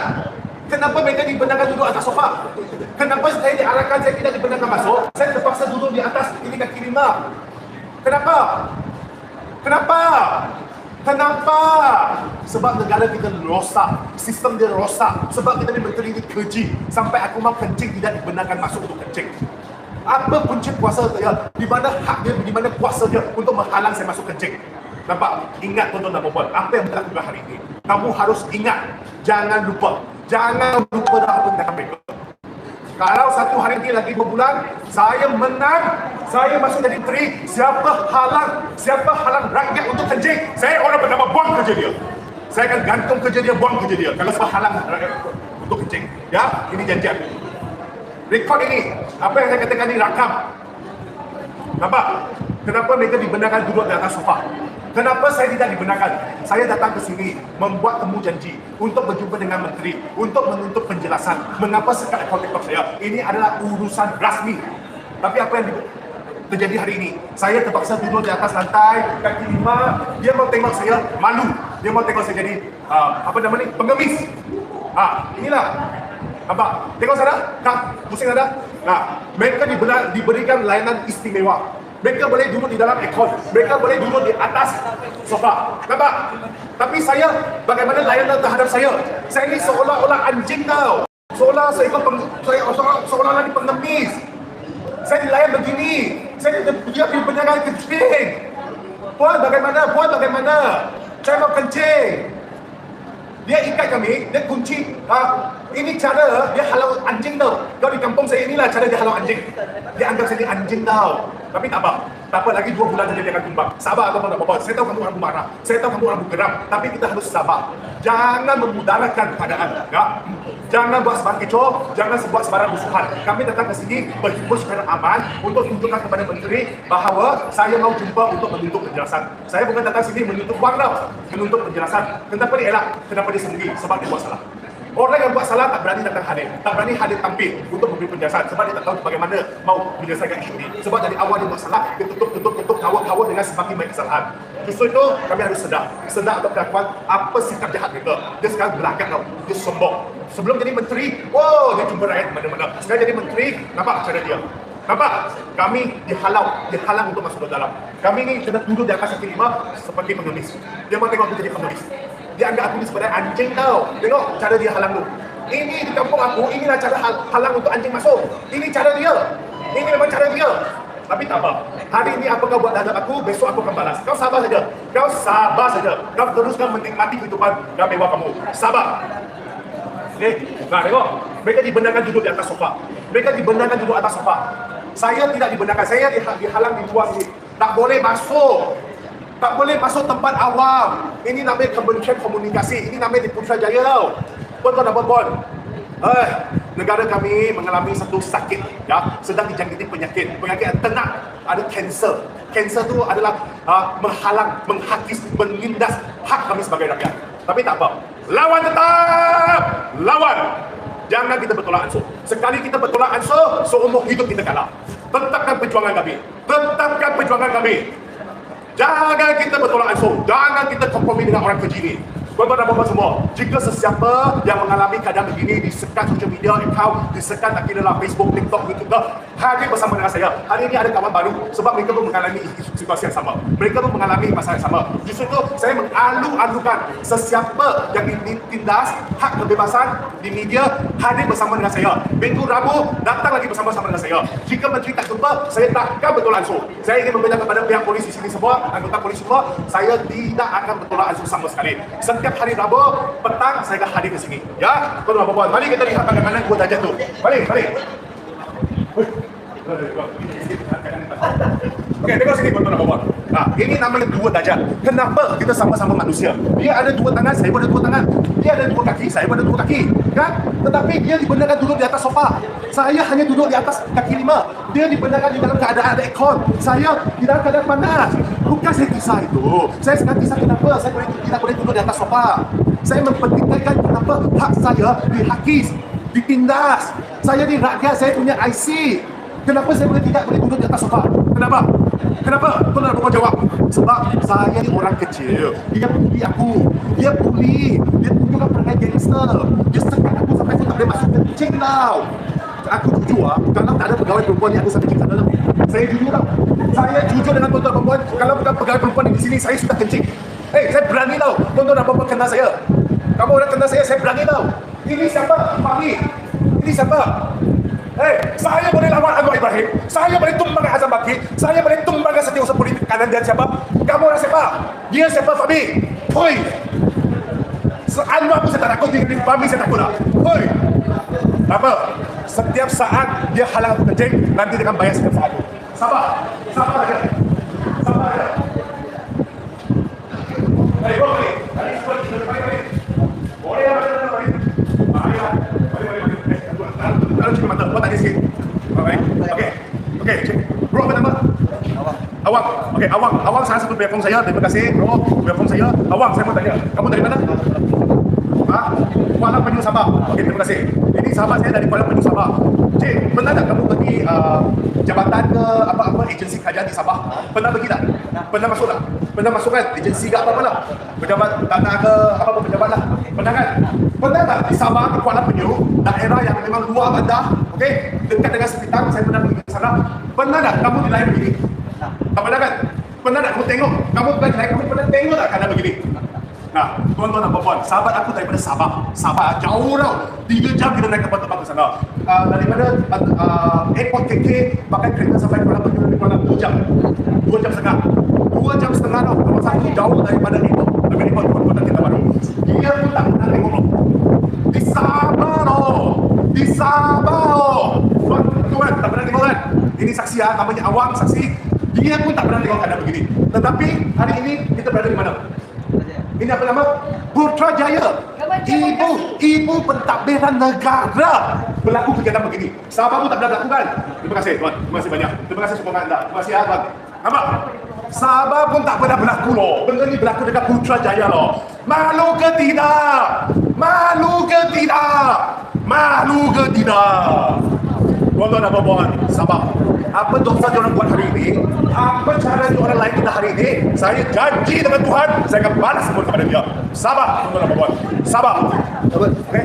Kenapa mereka dibenarkan duduk atas sofa? Kenapa saya diarahkan saya tidak dibenarkan masuk? Saya terpaksa duduk di atas ini kaki 5. Kenapa? Sebab negara kita rosak, sistem dia rosak. Sebab kita ni menteri ni keji. Sampai aku mau kencing tidak dibenarkan masuk untuk kencing. Apa punca kuasa dia? Di mana hak dia, di mana kuasa dia untuk menghalang saya masuk kencing? Nampak? Ingat tuan-tuan dan puan-puan, apa yang berlaku hari ini? Kamu harus ingat, jangan lupa apa yang kita mereka. Kalau satu hari ini lagi berbulan, saya menang, saya masuk jadi menteri, siapa halang rakyat untuk kencing? Saya orang bernama buang kerja dia. Saya akan gantung kerja dia, buang kerja dia. Kalau siapa halang rakyat untuk kencing. Ya, ini janjian. Rekod ini, apa yang saya katakan ini rakam. Nampak? Kenapa mereka dibenarkan duduk di atas sofa? Kenapa saya tidak dibenarkan? Saya datang ke sini membuat temu janji untuk berjumpa dengan menteri, untuk menuntut penjelasan mengapa sekat akaun TikTok saya. Ini adalah urusan rasmi. Tapi apa yang terjadi hari ini? Saya terpaksa duduk di atas lantai, kaki 5. Dia mau tengok saya malu. Dia mau tengok saya jadi pengemis. Inilah. Nampak? Tengok sana? Pusing ada? Mereka diberikan layanan istimewa. Mereka boleh duduk di dalam aircon. Mereka boleh duduk di atas sofa. Nampak? Tapi saya, bagaimana layanan terhadap saya? Saya ni seolah-olah anjing tau. Seolah-olah ni pengemis. Saya dilayan begini. Saya dibenarkan kencing. Puan bagaimana? Saya mau kencing. Dia ikat kami, dia kunci. Ini cara dia halau anjing tau. Kalau di kampung saya inilah cara dia halau anjing. Dia anggap saya ni anjing tau. Tapi tak apa, lagi 2 bulan saja dia akan tumbang. Sabar atau tak apa. Saya tahu kamu orang marah. Saya tahu kamu orang bergerak. Tapi kita harus sabar. Jangan memudaratkan keadaan. Jangan buat sebarang kecoh. Jangan buat sebarang musuhan. Kami datang ke sini berhimpun secara aman untuk tunjukkan kepada menteri bahawa saya mau jumpa untuk menuntut penjelasan. Saya bukan datang sini menuntut wang tau. Menuntut penjelasan. Kenapa dia elak? Kenapa dia sendiri? Sebab dia buat salah. Orang yang buat salah tak berani datang hadir. Tak berani hadir tampil untuk memberi penjelasan. Sebab dia tak tahu bagaimana mau menyelesaikan isu ini. Sebab dari awal dia buat salah, dia tutup kawal dengan semakin banyak kesalahan. Justru itu kami harus sedar untuk kelakuan apa sikap jahat mereka. Dia sekarang berlagak tau. Dia sombong. Sebelum jadi menteri, dia jumpa rakyat mana-mana. Sekarang jadi menteri, nampak cara dia. Nampak? Kami dihalang untuk masuk ke dalam. Kami ni kena duduk di atas kaki 5 seperti pengemis. Dia mau tengok aku jadi pengemis. Dia anggap aku ni sebagai anjing tau. Tengok cara dia halang tu. Ini di kampung aku, inilah cara halang untuk anjing masuk. Ini cara dia. Ini memang cara dia. Tapi tak apa. Hari ini apa kau buat terhadap aku, besok aku akan balas. Kau sabar saja. Kau teruskan menikmati kehidupan dan mewah kamu. Sabar. Tengok. Mereka dibenarkan duduk di atas sofa. Mereka dibenarkan duduk atas sofa. Saya tidak dibenarkan. Saya dihalang di luar sini. Tak boleh masuk. Tak boleh masuk tempat awam. Ini namanya Kementerian Komunikasi. Ini namanya di Putrajaya tau. Puan-puan dan puan-puan. Negara kami mengalami satu sakit. Sedang dijangkiti penyakit yang ternak. Ada kanser. Kanser itu adalah menghalang, menghakis, menindas hak kami sebagai rakyat. Tapi tak apa. Lawan tetap. Lawan. Jangan kita bertolak ansur. Sekali kita bertolak ansur, seumur hidup kita kalah. Tetapkan perjuangan kami. Jangan kita bertolak ansur. Jangan kita kompromi dengan orang keji ni. Tuan-tuan dan puan semua, jika sesiapa yang mengalami keadaan begini disekat social media account, disekat tak kira lah Facebook, TikTok, YouTube, hadir bersama dengan saya. Hari ini ada kawan baru sebab mereka pun mengalami situasi yang sama. Mereka pun mengalami masalah yang sama. Justru itu saya mengalu-alukan sesiapa yang ditindas hak kebebasan di media hadir bersama dengan saya. Minggu Rabu datang lagi bersama-sama dengan saya. Jika menteri tak jumpa, saya takkan bertolak ansur. Saya ingin membela kepada pihak polis di sini semua, anggota polis semua, saya tidak akan bertolak ansur sama sekali. Setiap hari Rabu petang saya akan hadir ke sini. Ya, tuan-tuan dan puan, mari kita lihat bagaimana dua darjah tu. Balik. Okey, tengok sini tuan-tuan dan puan. Nah, ini namanya dua darjah. Kenapa kita sama-sama manusia? Dia ada dua tangan, saya pun ada dua tangan. Dia ada dua kaki, saya pun ada dua kaki. Kan? Tetapi dia dibenarkan duduk di atas sofa. Saya hanya duduk di atas kaki lima. Dia dibenarkan di dalam keadaan ada aircon. Saya di dalam keadaan panas. Bukan saya kisah itu. Saya sedang kisah kenapa saya tidak boleh duduk di atas sofa. Saya mempertikaikan kenapa hak saya dihakis, ditindas. Saya di rakyat, saya punya IC. Kenapa saya tidak boleh duduk di atas sofa? Kenapa? Tuan dan puan jawab. Sebab saya ni orang kecil. Dia bully aku. Dia tunjukkan perangai gangster. Dia sekat aku sampai aku tak boleh masuk kencing tau. Aku jujur kalau tak ada pegawai perempuan yang aku sampai kencing sana. Saya jujur tau. Saya jujur dengan tuan-tuan dan perempuan. Kalau bukan pegawai perempuan di sini, saya sudah kencing. Saya berani tau. Tuan-tuan dan perempuan kenal saya. Kamu orang kenal saya berani tau. Ini siapa? Fahmi. Ini siapa? Saya boleh lawan Anwar Ibrahim. Saya boleh tumbangkan Azam Baki. Saya boleh tumbangkan setiausaha politik kanan dan siapa? Kamu orang siapa? Dia siapa, Fahmi? Hoi! Anwar pun saya tak takut. Dengan Fahmi saya takut lah. Hoi! Apa? Setiap saat dia halang aku kencing, nanti dia akan bayar setiap saat itu. Sabar aja. Boleh. Boleh lah. Lalu cik mata, buat tadi sikit. Okey, cik. Bro, apa nama? Awang. Okey, Awang salah satu penyokong saya. Terima kasih, bro. Penyokong saya. Awang, saya mau tanya. Kamu dari mana? Kuala Penyu, Sabah. Okey, terima kasih. Ini sahabat saya dari Kuala Penyu, Sabah. Cik, pernah tak kamu pergi jabatan ke apa-apa agensi kajian di Sabah? Pernah pergi tak? Pernah masuk tak? Pernah masuk kan? Agensi ke apa-apa lah? Pejabat tanah ke apa-apa pejabat lah? Pernah kan? Pernah tak di Sabah, di Kuala Penyu, daerah yang memang luar bandar, okey? Dekat dengan Sepitang, saya pernah pergi ke sana. Pernah tak kamu dilayan begini? Tak pernah kan? Pernah tak kamu tengok? Kamu bukan dilayan, kamu pernah tengok tak keadaan begini? Nah, tuan-tuan dan puan, sahabat aku daripada Sabah jauh tau. 3 jam kita naik kapal terbang ke sana. Daripada airport KK pakai kereta sampai Kuala Penyu lebih kurang 2 jam. 2 jam setengah. 2 jam setengah tau. Kawasan itu jauh daripada airport Kota Kinabalu. Dia pun tak pernah tengok tau. Di Sabah tau. Tuan, tak pernah tengok kan? Ini saksi namanya Awang, saksi. Dia pun tak pernah tengok keadaan begini. Tetapi hari ini kita berada di mana? Ini apa nama? Putrajaya. Ibu pentadbiran negara berlaku kegiatan begini. Sabah pun tak pernah berlaku kan? Terima kasih tuan. Terima kasih banyak. Terima kasih sokongan anda. Terima kasih abang. Nampak? Sabah pun tak pernah berlaku loh. Benda ni berlaku dekat Putrajaya loh. Malu ke tidak? Tuan-tuan dan puan, Sabah. Apa dosa diorang buat hari ini? Apa cara diorang lain kita hari ini? Saya janji dengan Tuhan, saya akan balas semua kepada dia. Sabah, tuan-tuan dan puan. Sabah. Okey.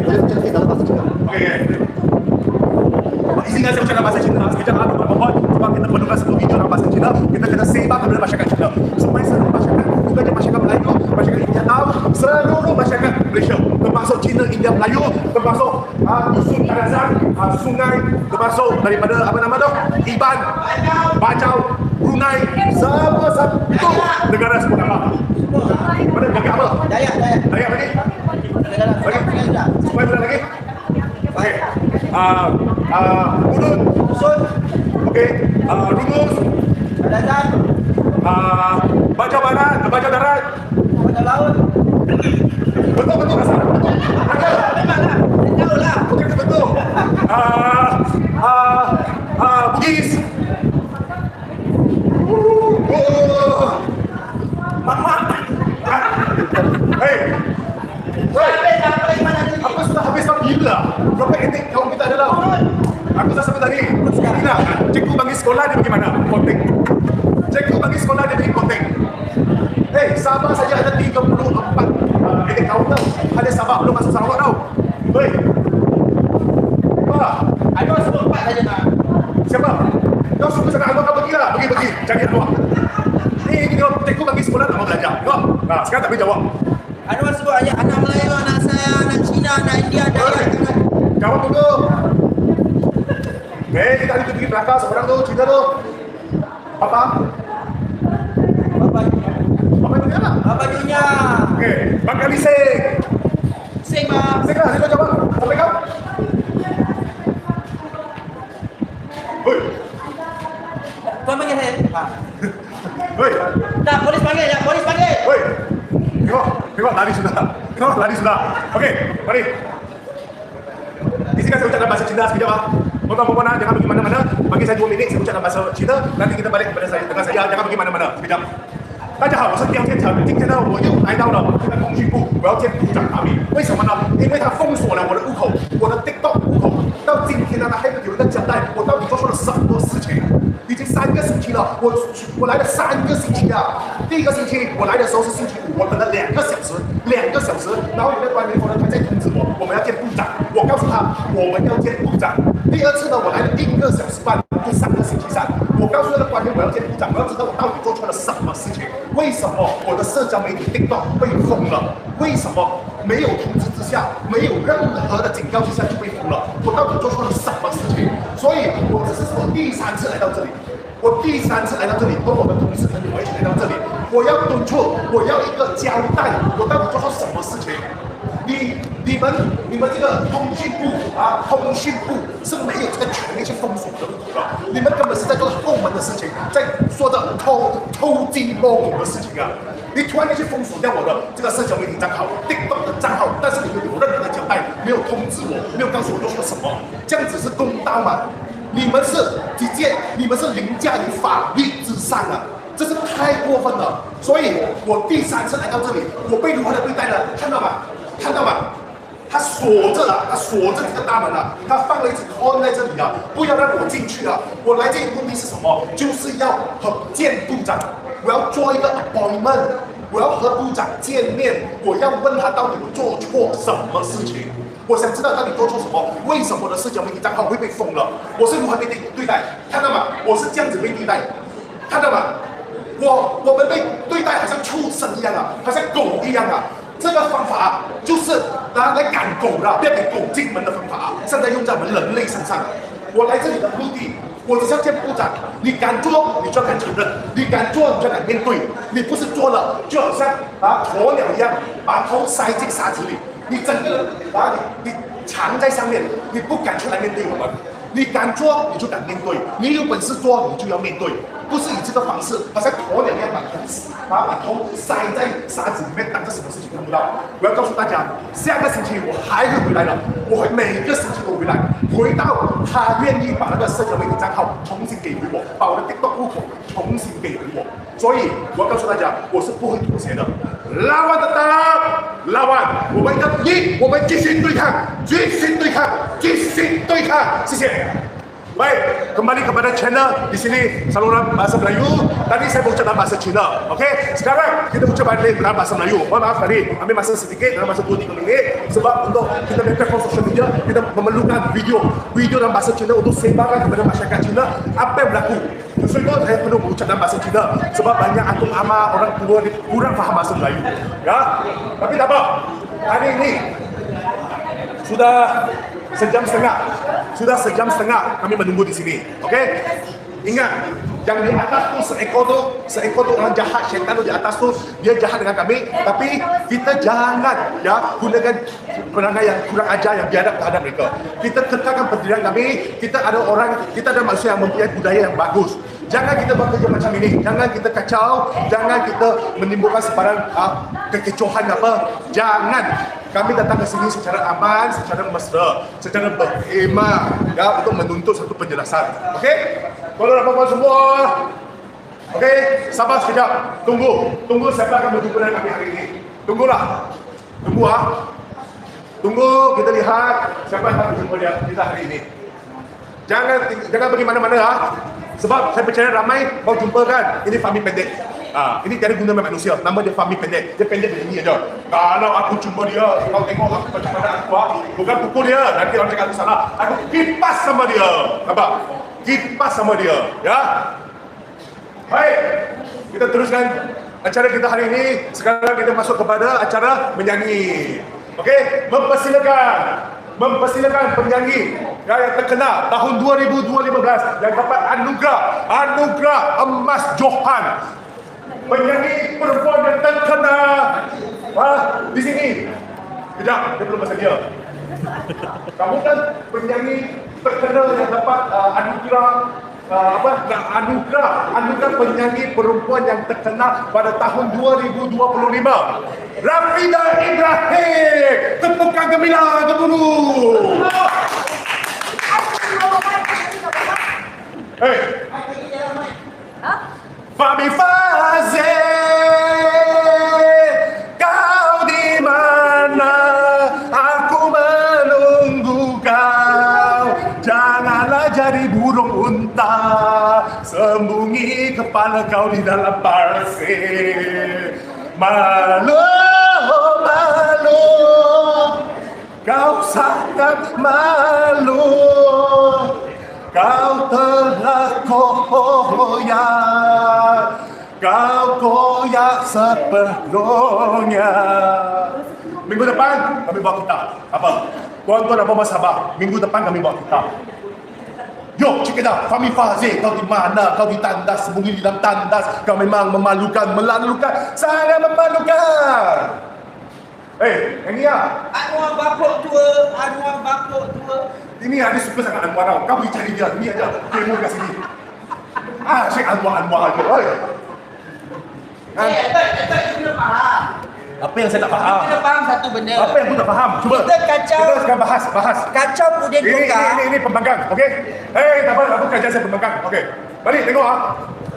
Izinkan saya ucapkan bahasa Cina. Sekejap lah tuan-tuan dan puan. Sebab kita perlukan satu video dalam bahasa Cina. Kita kena sebar kepada masyarakat Cina. Supaya seluruh masyarakat, bukannya masyarakat Melayu, masyarakat India tahu, seluruh masyarakat Malaysia, termasuk Cina, India, Melayu, termasuk Dusun Karazan, sungai, termasuk daripada apa nama tu? Iban, Bajau, Brunei, semua satu negara sebut nama. Mana negara apa? Dayak lagi? Semua bulan lagi? Okey. Udun, Sun, okey. Rumus, Karazan, Bajau Barat, Bajau Darat, Bajau Laut. Betul rasa. Memanglah. Tahu lah. Okey, betul. Bugis. Mama. Apa sudah habis tak gila? Berapa etik kaum kita adalah? Aku dah sampai tadi. Tidak. Cikgu bagi sekolah dia bagaimana? Kontek. Cikgu bagi sekolah dia bagi kontek. Sabah saja ada 34 etik kaunter. ada Sabah belum masuk Sarawak tau. Hei. Apa? Anwar sebut 4 saja nak. Siapa? Kau suka sangat Anwar, kau pergilah. Pergi. Jangan Anwar. Ni kau tekuk lagi sekolah tak mau belajar. Tengok. Nah, sekarang tak boleh jawab. Anwar sebut aja anak Melayu, anak saya, anak Cina, anak India, Dayak. Jawab dulu. Kita hari tu pergi belakang seorang tu, cerita tu. Apa? Apa dunia lah? Apa dunia? Okey, bakal bising. Sing bang. Silakan, silakan jawab. Sampai kau. Hoi. Tuan panggil saya. Hoi. Tak, polis panggil ya, polis panggil. Hoi. Tengok lari sudah. Okey, mari. Izinkan saya ucap dalam bahasa Cina sekejap. Tuan-tuan, jangan pergi mana-mana. Bagi saya 2 minit, saya ucap dalam bahasa Cina. Nanti kita balik kepada saya. Dengan saya, jangan pergi mana-mana. Sekejap. 大家好，我是刁天成。今天呢，我又来到了这个通讯部，我要见部长阿明。为什么呢？因为他封锁了我的户口，我的 TikTok 户口。到今天呢，他还没有人在交代我到底做错了什么事情。已经3个星期了，我来了3个星期了。第一个星期我来的时候是星期5，我等了2个小时，然后有个官员说呢，他在通知我们要见部长。我告诉他我们要见部长。第二次呢，我来了1个小时半，第3个星期3，我告诉那个官员我要见部长，我要知道我到底做错了什么事情。为什么我的社交媒体 TikTok 被封了？为什么没有通知之下，没有任何的警告之下就被封了？我到底做错了什么事情？所以我这是我第3次来到这里，跟我们同事朋友一起来到这里，我要敦促，我要一个交代，我到底做错什么事情？你们这个通讯部是没有这个权利去封锁的户口的，你们根本是在做后门的事情，在说着偷鸡摸狗的事情啊！你突然间去封锁掉我的这个社交媒体账号、TikTok 的账号，但是你们有任何的交代，没有通知我，没有告诉我做错了什么，这样子是公道吗？你们是直接，你们是凌驾于法律之上啊！这是太过分了，所以我第3次来到这里，我被如何的对待呢？看到吗？他锁着这个大门了，他放了一只 con 在这里啊，不要让我进去了。我来这里目的是什么？就是要见部长，我要做一个 appointment， 我要和部长见面，我要问他到底我做错什么事情。我想知道到底做错什么，为什么我的社交媒体账号会被封了？我是如何被对待？看到吗？我是这样子被对待，看到吗？我们被对待好像畜生一样啊，好像狗一样啊。这个方法就是拿来赶狗的，不要给狗进门的方法，现在用在我们人类身上。我来这里的目的，我只是要见部长。你敢做，你就要敢承认；你敢做，你就要敢面对。你不是做了，就好像鸵鸟一样，把头塞进沙子里，你整个你藏在上面，你不敢出来面对我们。你敢做，你就敢面对；你有本事做，你就要面对。不是以这个方式，好像鸵鸟一样把头塞在沙子里面，当着什么事情看不到。我要告诉大家，下个星期我还会回来的，我会每个星期都回来，回到他愿意把那个社交媒体账号重新给回我，把我的 TikTok 户口重新给回我。所以我要告诉大家，我是不会妥协的。lawan tetap lawan，我们一个我们继续对抗，继续对抗，谢谢。Baik, kembali kepada channel di sini saluran bahasa Melayu. Tadi saya berucap dalam bahasa Cina. Okey, sekarang kita ucap balik dalam bahasa Melayu. Mohon maaf tadi, ambil masa sedikit dalam masa 2-3 minit sebab untuk kita punya platform social media kita memerlukan video dalam bahasa Cina untuk sebarkan kepada masyarakat Cina apa yang berlaku. Justru itu saya perlu berucap dalam bahasa Cina sebab banyak atuk ama orang tua kurang faham bahasa Melayu. Ya, tapi tak apa. Hari ini sudah sejam setengah kami menunggu di sini. Okey? Ingat, yang di atas tu seekor tu orang jahat, syaitan tu di atas tu dia jahat dengan kami, tapi kita jangan gunakan perangai yang kurang ajar yang biadab terhadap mereka. Kita kekalkan pendirian kami, kita ada manusia yang mempunyai budaya yang bagus. Jangan kita bekerja macam ini, jangan kita kacau, jangan kita menimbulkan sebarang kekecohan apa. Jangan. Kami datang ke sini secara aman, secara mesra, secara berhemah untuk menuntut satu penjelasan. Okey? Tolong apa-apa semua. Okey, sabar sekejap. Tunggu siapa akan berjumpa dengan kami hari ini. Tunggulah. Tunggu kita lihat siapa yang akan berjumpa dengan kita hari ini. Jangan pergi mana-mana sebab saya percaya ramai mau jumpa kan. Ini Fahmi pendek. Ini tiada guna manusia. Nama dia Fahmi pendek. Dia pendek begini aja. Kalau aku cuma dia, kau tengok aku macam mana aku bukan pukul dia. Nanti orang cakap aku salah. Aku kipas sama dia. Nampak? Kipas sama dia. Ya. Baik. Kita teruskan acara kita hari ini. Sekarang kita masuk kepada acara menyanyi. Okey, mempersilakan penyanyi yang terkenal tahun 2015 yang dapat anugerah emas Johan. Penyanyi perempuan yang terkenal di sini. Kejap, dia belum bersedia. Kamu kan penyanyi terkenal yang dapat anugerah penyanyi perempuan yang terkenal pada tahun 2025. Rafidah Ibrahim, tepukan gembira gemuruh. Hey, Fahmi Fazil, kau di mana? Aku menunggu kau. Janganlah jadi burung unta, sembunyi kepala kau di dalam pasir. Malu, kau sangat malu. Kau telah koyak sepenuhnya. Minggu depan kami bawa kitab. Apa? Tuan-tuan dan puan sahabat, minggu depan kami bawa kitab. Yo, check it out. Fahmi Fazil, kau di mana? Kau ditandas, sembunyi di dalam tandas. Kau memang memalukan, sangat memalukan. Yang ni lah. Anwar bapuk tua. Ini ada suka sangat Anwar tau. Kau pergi cari dia. Ni aja. Demo kat sini. Syekh Anwar aja. Kita kena faham. Apa yang saya tak faham? Kita faham satu benda. Apa yang aku tak faham? Cuba. Kita kacau. Kita sekarang bahas. Kacau Pudin Pokar. Ini pembangkang. Okey? Tak apa. Aku kerja saya pembangkang. Okey. Balik tengok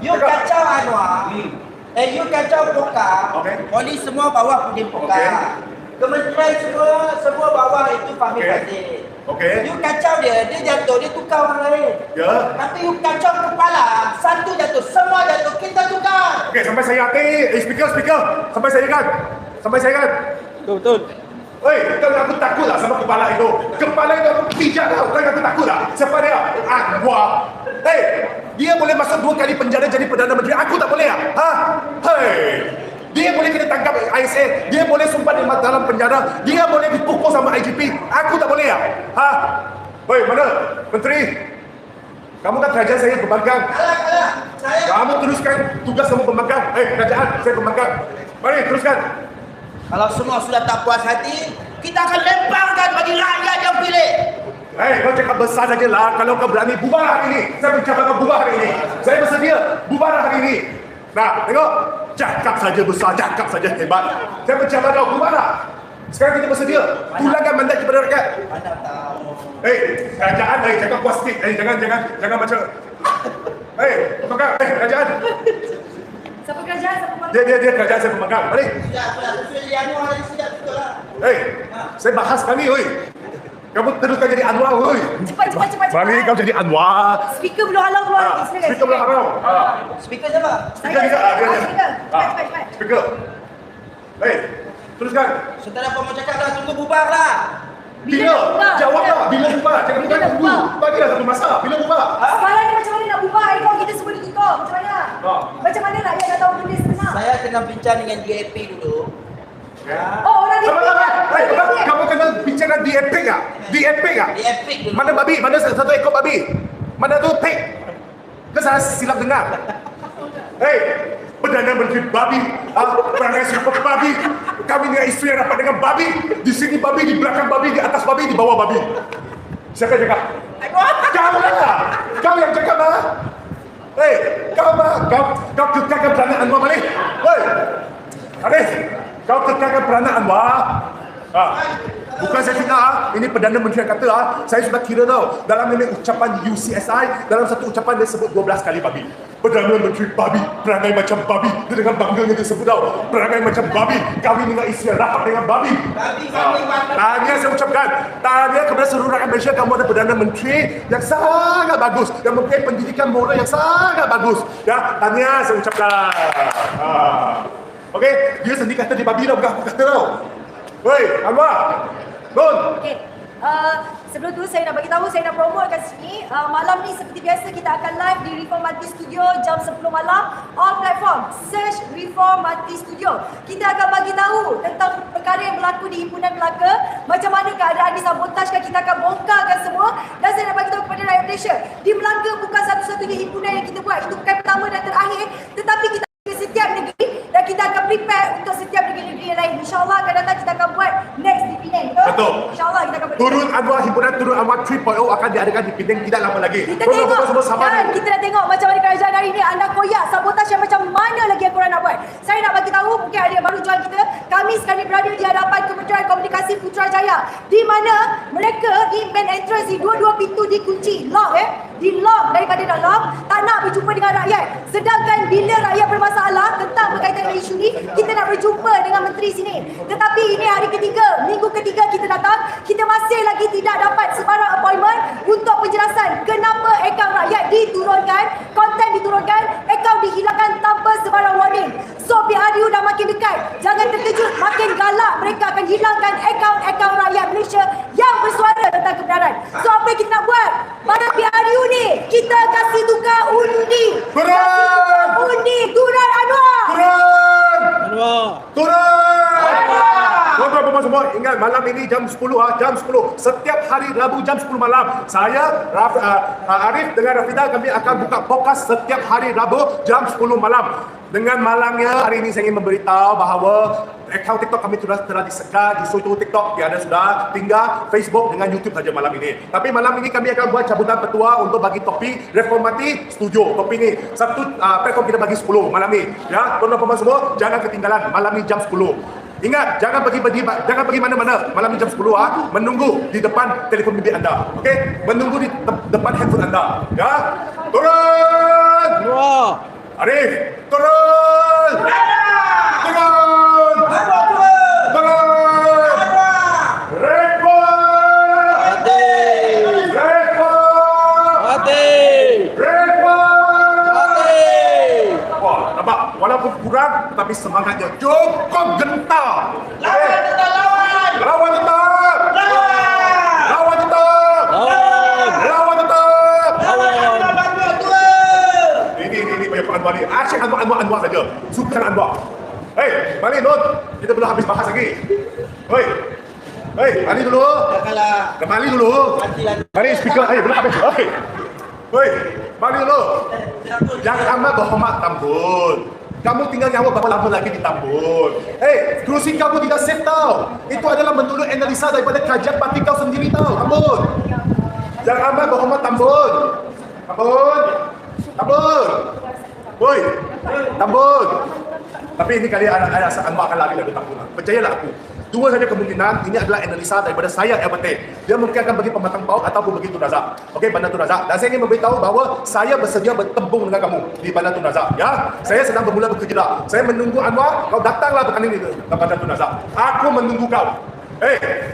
You kacau Anwar. You kacau Pokar. Okey. Polis semua bawah Pudin Pokar. Okey. Kementerian semua bawah itu Fahmi Okey. Fazil. Okey. You kacau dia jatuh, dia tukar orang lain. Ya. Tapi you kacau kepala, satu jatuh, semua jatuh, kita tukar. Okey, sampai saya hati. Speaker. Sampai saya kan. Betul. Oi, aku takut lah sama kepala itu. Kepala itu aku pijak tau. Aku takut lah. Siapa dia? Anwar. Dia boleh masuk 2 kali penjara jadi Perdana Menteri. Aku tak boleh lah. Dia boleh kena tangkap ISA. Dia boleh sumpah di dalam penjara. Dia boleh dipukul sama IGP. Aku tak boleh lah. Oi, mana? Menteri. Kamu kan kerajaan saya pembangkang. Alah. Kamu teruskan tugas kamu pembangkang. Kerajaan saya pembangkang. Mari teruskan. Kalau semua sudah tak puas hati, kita akan lemparkan bagi rakyat yang pilih. Kau cakap besar saja lah. Kalau kau berani bubar hari ini. Saya bercakap kau bubar hari ini. Saya bersedia bubar hari ini. Nah, tengok. Cakap saja besar, cakap saja hebat. Saya bercakap kau bubar lah. Sekarang kita bersedia. Pulangkan mandat kepada rakyat. Mana tahu. Kerajaan, cakap puas sikit. Jangan macam. Pembangkang. Kerajaan. Siapa kerajaan? Siapa pembangkang? Dia kerajaan saya pembangkang. Mari. Sudah, sesuai Anwar hari sedap betul lah. Saya bahas kami, oi. Kamu teruskan jadi Anwar, oi. Cepat. Mari kau jadi Anwar. Speaker belum halau keluar lagi. Silakan. Speaker belum haram. Speaker siapa? Speaker juga. Speaker. Cepat. Speaker. Teruskan. Saudara apa mau cakap dah, tunggu bubar lah. Bila? Jawablah. Bila bubar? Jangan bubar Bila dulu. bubar? Bagilah satu masa. Bila bubar? Sekarang ni macam mana nak bubar? Kau kita semua ditikau. Macam mana? Macam mana rakyat dah tahu benda sebenar? Saya tengah bincang dengan DAP dulu. Oh, orang di Kamu kenal bincang di epic tak? Di epic tak? DAP dulu. Mana babi? Mana satu ekor babi? Mana tu pig? Kan saya silap dengar. Perdana Menteri babi, perangai super babi. Kami dengan isteri yang rapat dengan babi. Di sini babi, di belakang babi, di atas babi, di bawah babi. Siapa yang cakap? Kau lah. Kau yang cakap lah. Kau kekalkan peranan Anwar balik. Haris, kau kekalkan peranan Anwar. Bukan saya fitnah, ini Perdana Menteri yang kata, saya sudah kira tau. Dalam ini ucapan UCSI, dalam satu ucapan dia sebut 12 kali babi. Perdana Menteri babi, perangai macam babi. Dia dengan bangganya dia sebut tau, perangai macam babi, kahwin dengan isteri, rapat dengan babi. Tanya saya ucapkan, tanya kepada seluruh rakyat Malaysia, kamu ada Perdana Menteri yang sangat bagus, yang mempunyai pendidikan moral yang sangat bagus. Ya, tanya saya ucapkan. Okey, dia sendiri kata dia babi dah, bukan aku kata tau. Woi, Anwar. Don. Okey. Sebelum tu saya nak bagi tahu, saya nak promote kat sini. Malam ni seperti biasa kita akan live di Reform Multi Studio jam 10 malam. All platform search Reform Multi Studio. Kita akan bagi tahu tentang perkara yang berlaku di Himpunan Melaka. Macam mana keadaan disabotajkan, kita akan bongkarkan semua. Dan saya nak bagi tahu kepada rakyat Malaysia, di Melaka bukan satu-satunya himpunan yang kita buat. Itu bukan pertama dan terakhir, tetapi kita ke setiap negeri dan kita akan prepare untuk setiap negeri-negeri yang lain. InsyaAllah akan datang kita akan buat next di Penang. Betul. InsyaAllah kita akan buat. Turun Anwar, himpunan Turun Anwar 3.0 akan diadakan di Penang tidak lama lagi. Kita tengok semua sabar. kan, kita nak tengok macam mana kerajaan hari ini anda koyak sabotaj yang macam mana lagi yang korang nak buat. Saya nak bagi tahu, mungkin ada yang baru join kita, kami sekarang berada di hadapan Kementerian Komunikasi Putrajaya, di mana mereka di main entrance di dua-dua pintu dikunci, lock di lock daripada dalam, tak nak berjumpa dengan rakyat. Sedangkan bila rakyat bermasalah tentang berkaitan dengan isu ni, kita nak berjumpa dengan menteri sini. Tetapi ini hari ketiga, minggu ketiga kita datang, kita masih lagi tidak dapat sebarang appointment untuk penjelasan kenapa akaun rakyat diturunkan, konten diturunkan, akaun dihilangkan tanpa sebarang warning. So PRU dah makin dekat, jangan terkejut, makin galak mereka akan hilangkan akaun-akaun rakyat Malaysia yang bersuara tentang kebenaran. So apa yang kita nak buat? Pada PRU ni, kita kasih tukar undi. Turun! Undi, turun Anwar! Turun! Anwar. Turun! Tuan-tuan semua, ingat malam ini jam 10 jam 10. Setiap hari Rabu jam 10 malam. Saya Arif dengan Rafida kami akan buka podcast setiap hari Rabu jam 10 malam. Dengan malangnya hari ini saya ingin memberitahu bahawa akaun TikTok kami telah disekat, di seluruh TikTok tiada sudah, tinggal Facebook dengan YouTube saja malam ini. Tapi malam ini kami akan buat cabutan petua untuk bagi topik reformati setuju. Topik ini satu platform kita bagi 10 malam ini. Ya, tuan-tuan semua jangan ketinggalan malam ini jam 10. Ingat, jangan pergi mana-mana. Malam ni jam 10 menunggu di depan telefon bimbit anda. Okey? Menunggu di depan handphone anda. Ya? Turun! Anwar. Arif, turun! Turun! Turun! Rekod! Mati. Rekod! Mati. Rekod! Mati. Wah, nampak? Walaupun kurang, tetapi semangatnya cukup gentar. Lawan tetap lawan. Lawan tetap! Lawan tetap! Lawan. Lawan tetap! Lawan. Bantu turun. Ini banyak Anwar ni. Asyik Anwar saja. Sukan Anwar. Hei, balik Don. Kita belum habis bahas lagi. Hei. Hei, balik dulu. Dah kalah. Kembali dulu. Mati lagi. Balik speaker. Hei, belum habis. Hei. Hei, balik dulu. Yang amat berhormat Tambun. Kamu tinggal nyawa berapa lama lagi di Tambun? Hei, kerusi kamu tidak safe tau. Itu adalah menurut analisa daripada kajian parti kau sendiri tau, Tambun. Yang amat berhormat Tambun. Tambun. Tambun. Woi, Tambun. Tapi ini kali ada Anwar akan lari dari Tambun. Percayalah aku. Dua saja kemungkinan, ini adalah analisa daripada saya LPT. Dia mungkin akan bagi pematang paut ataupun bagi Tun Razak. Okey, Bandar Tun Razak. Dan saya ingin memberitahu bahawa saya bersedia bertembung dengan kamu di Bandar Tun Razak. Ya, saya sedang bermula bekerja dah. saya menunggu Anwar, kau datanglah bertanding di Bandar Tun Razak. Aku menunggu kau.